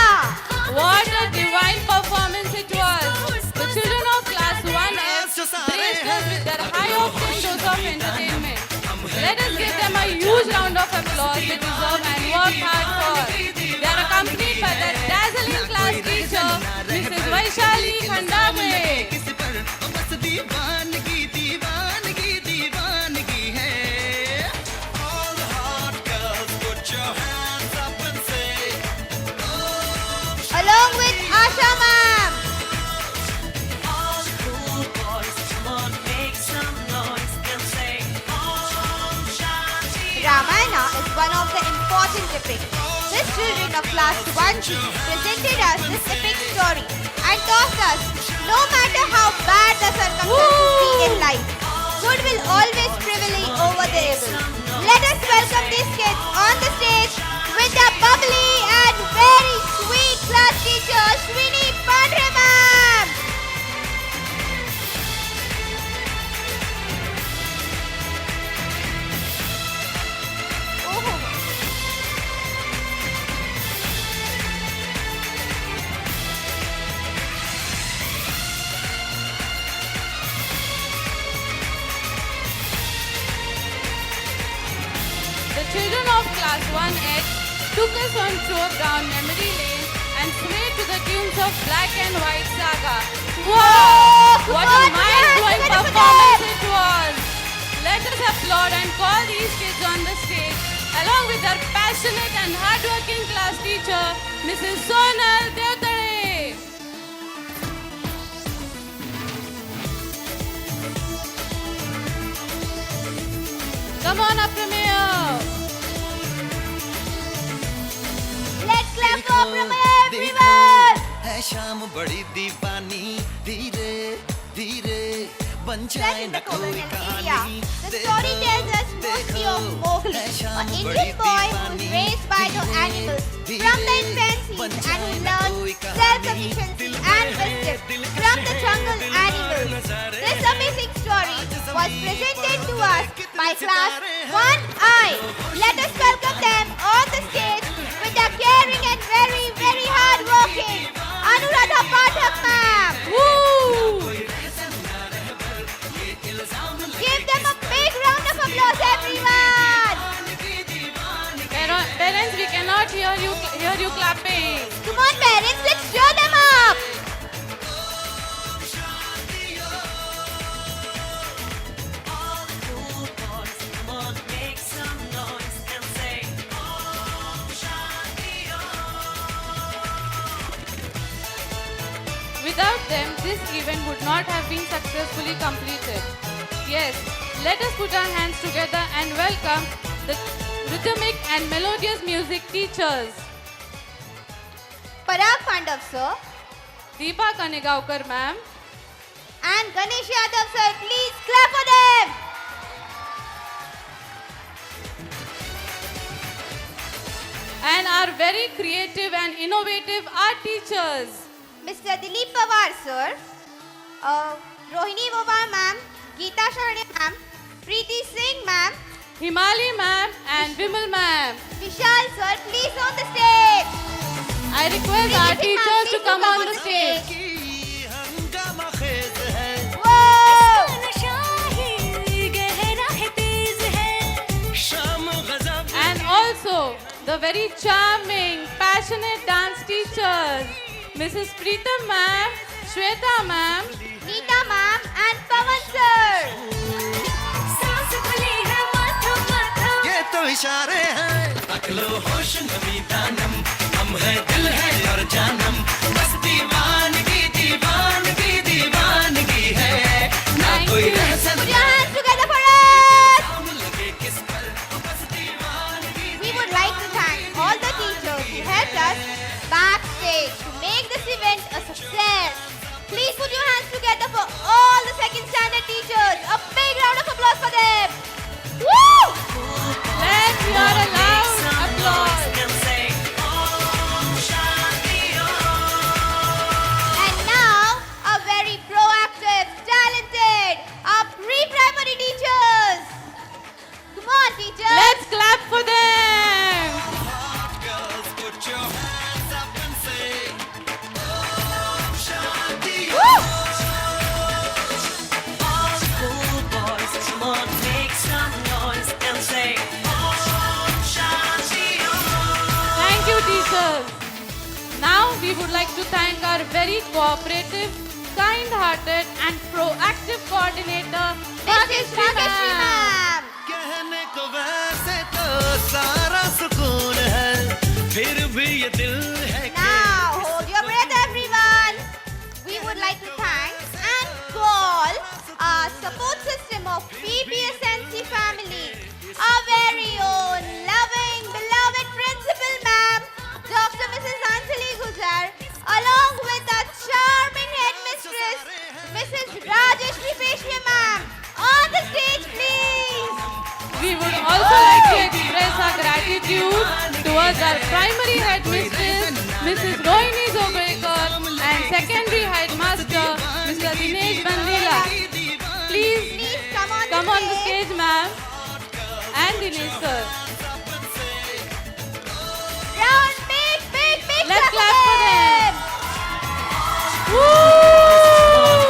What a divine performance it was. The children of class 1F graced us with their high-octane dose of entertainment. Let us give them a huge round of applause they deserve and work hard for. They are accompanied by their dazzling class teacher, Mrs. Vaishali Khandagwe. बस दीवानगी दीवानगी दीवानगी है All the hot girls put your hands up and say Along with Asha ma'am. All the cool boys come on make some noise and say Om Shanti Ramayana is one of the important epics. These children of class 1G presented us this epic story and taught us no matter how bad the circumstances be in life, good will always prevail over the evil. Let us welcome these kids on the stage with their bubbly and very sweet class teacher, Ashwini Pandre ma'am. children of class 1H took us on tour down memory lane and swayed to the tunes of Black and White Saga. Wow! What a mind-blowing performance it was! Let us applaud and call these kids on the stage along with their passionate and hardworking class teacher, Mrs. Sonal Devtare. Come on up, Premier. Let's clap for Premier, everyone. है शाम बड़ी दीवानी धीरे धीरे बन जाए न कोई कहानी The story tells us mostly of Mowgli, an Indian boy who was raised by the animals from the infancy and who learned self-sufficiency and wisdom from the jungle animals. This amazing story was presented to us by class 1I. Let us welcome them on the stage with their caring and very, very hard-working Anuradha Pathak ma'am. Woo! Give them a big round of applause, everyone! Parents, we cannot hear you clapping. Come on, parents, let's cheer them up! Without them, this event would not have been successfully completed. Yes, let us put our hands together and welcome the rhythmic and melodious music teachers. Parag Pandav sir. Deepa Kanegaonkar ma'am. And Ganesh Yadav sir, please clap for them! And our very creative and innovative art teachers. Mr. Dilip Pawar sir, Rohini Vova ma'am, Geeta Sharanya ma'am, Preeti Singh ma'am, Himali ma'am and Vimal ma'am. Vishal sir, please on the stage. I request our teachers to come on the stage. And also the very charming, passionate dance teachers, Mrs. Preetam ma'am, Shweta ma'am, Neeta ma'am and Pawan sir. ये तो इशारे हैं अकलो होश नमी दानम हम है दिल है और जानम बस दीवानगी दीवानगी दीवानगी है ना कोई रह सकता. Put your hands together for us. We would like to thank all the teachers who helped us backstage to make this event a success. Please put your hands together for all the second standard teachers. A big round of applause for them. Woo! Let's hear a loud applause. And now, a very proactive, talented, our pre-primary teachers. Come on, teachers. Let's clap for them. Girls, put your hands up and say Woo! all school boys, come on, make some noise and say Thank you, teachers. Now we would like to thank our very cooperative, kind-hearted and proactive coordinator, Mrs. Bhageshri ma'am. कहने को वैसे तो सारा सुकून है फिर भी ये दिल है Now, hold your breath, everyone. We would like to thank and call our support system of PBSNC family, our very own loving, beloved principal ma'am, Dr. Mrs. Anjali Gujar, along with our charming headmistress, Mrs. Rajeshri Peshwe ma'am. On the stage, please. We would also like to express our gratitude towards our primary headmistress, Mrs. Rohini Zobrekar, and secondary headmaster, Mr. Dinesh Bandila. Please come on the stage, ma'am, and Dinesh sir. Round, big Let's clap for them.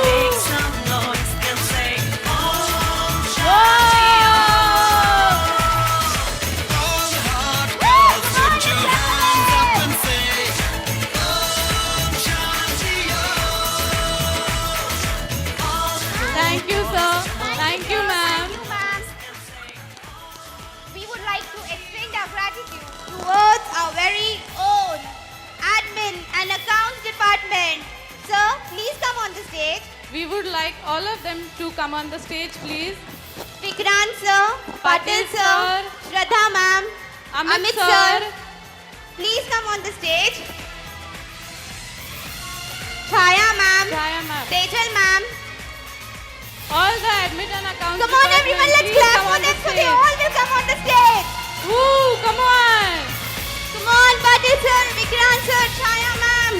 make some noise and say all towards our very own admin and accounts department. Sir, please come on the stage. We would like all of them to come on the stage, please. Vikrant sir, Patil sir, Shraddha ma'am, Amit sir. sir. Please come on the stage. Chaya ma'am, Tejal ma'am. All the admit and accounts. Come on everyone, let's clap for them so they all will come on the stage. Woo, come on. Come on, Patil sir, Vikrant sir, Chaya ma'am.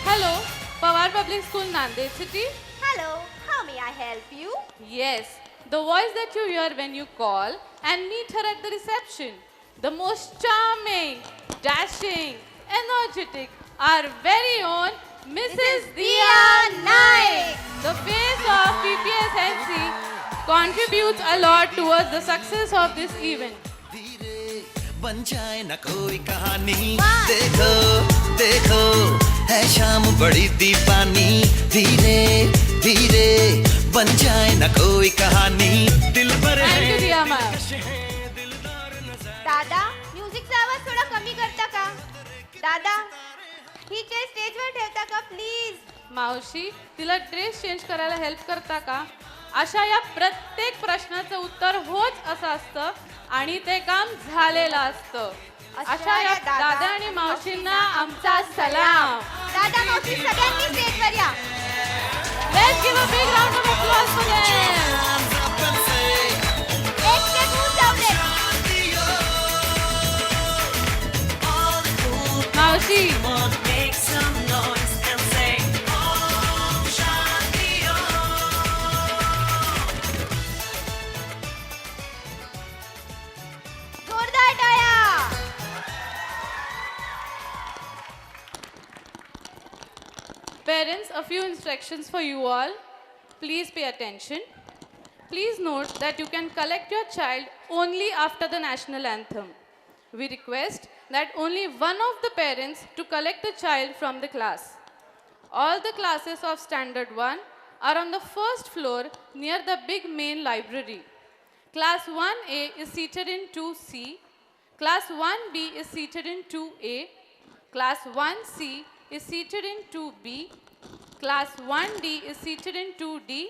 Hello, Pawar Public School, Nanded City. Hello, how may I help you? Yes, the voice that you hear when you call and meet her at the reception. The most charming, dashing, energetic, our very own Mrs. Diya Naik. The face of PPSNC contributes a lot towards the success of this event. बन जाए न कोई कहानी देखो देखो है शाम बड़ी दीवानी धीरे धीरे बन जाए न कोई कहानी दिल पर दादा म्युझिकचा आवाज थोडा कमी करता का दादा ही चेअर स्टेजवर ठेवता का प्लीज मावशी तिला ड्रेस चेंज करायला हेल्प करता का अशा या प्रत्येक प्रश्नाचं उत्तर होच असं असतं आणि ते काम झालेलं असतं अशा या दादा आणि मावशींना आमचा सलाम दादा मावशी सगळ्यांनी स्टेजवर या Let's give a big round of applause for them. एक से दूर जाऊ दे मावशी Make some noise and say Om Shanti जोरदार टाळ्या Parents, a few instructions for you all. Please pay attention. Please note that you can collect your child only after the national anthem. We request that only one of the parents to collect the child from the class. All the classes of Standard 1 are on the first floor near the big main library. Class 1A is seated in 2C. Class 1B is seated in 2A. Class 1C is seated in 2B. Class 1D is seated in 2D.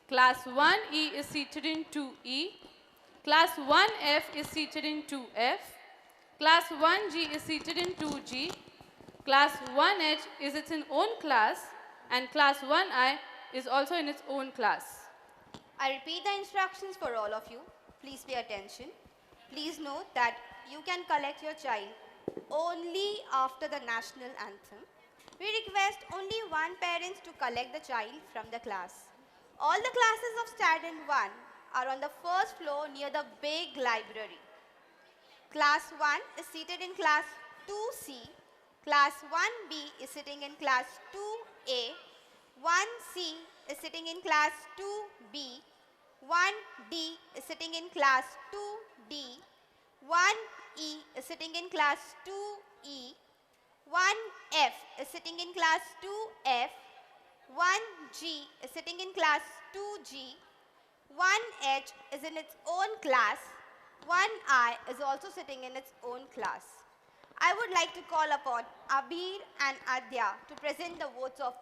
Class 1E is seated in 2E. Class 1F is seated in 2F. Class 1G is seated in 2G. Class 1H is its own class, and Class 1I is also in its own class. I repeat the instructions for all of you. Please pay attention. Please note that you can collect your child only after the national anthem. We request only one parent to collect the child from the class. All the classes of Standard 1 are on the first floor near the big library. Class 1 is seated in class 2C. Class 1B is sitting in class 2A. 1C is sitting in class 2B. 1D is sitting in class 2D. 1E is sitting in class 2E. 1F is sitting in class 2F. 1G is sitting in class 2G. 1H is in its own class. 1I is also sitting in its own class. I would like to call upon Abir and Adya to present the vote of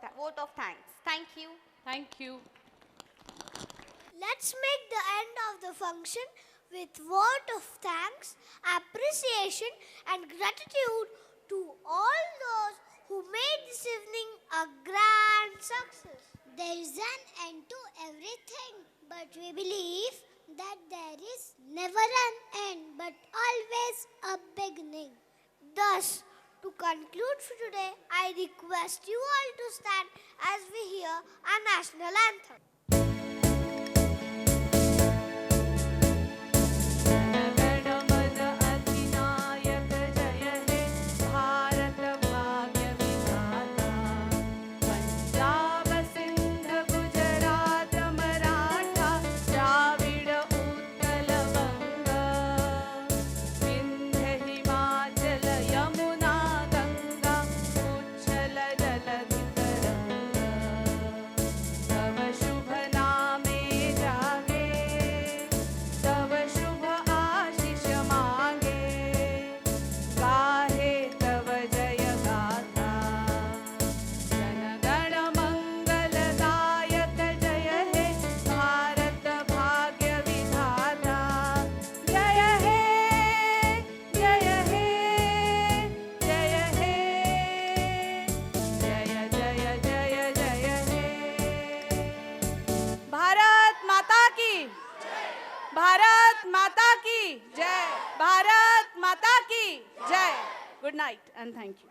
thanks. Thank you. Thank you. Let's make the end of the function with word of thanks, appreciation and gratitude to all those who made this evening a grand success. There is an end to everything, but we believe that there is never an end, but always a beginning. Thus, to conclude for today, I request you all to stand as we hear our national anthem. शुभ भारत माता की जय. भारत माता की जय. Good night and thank you.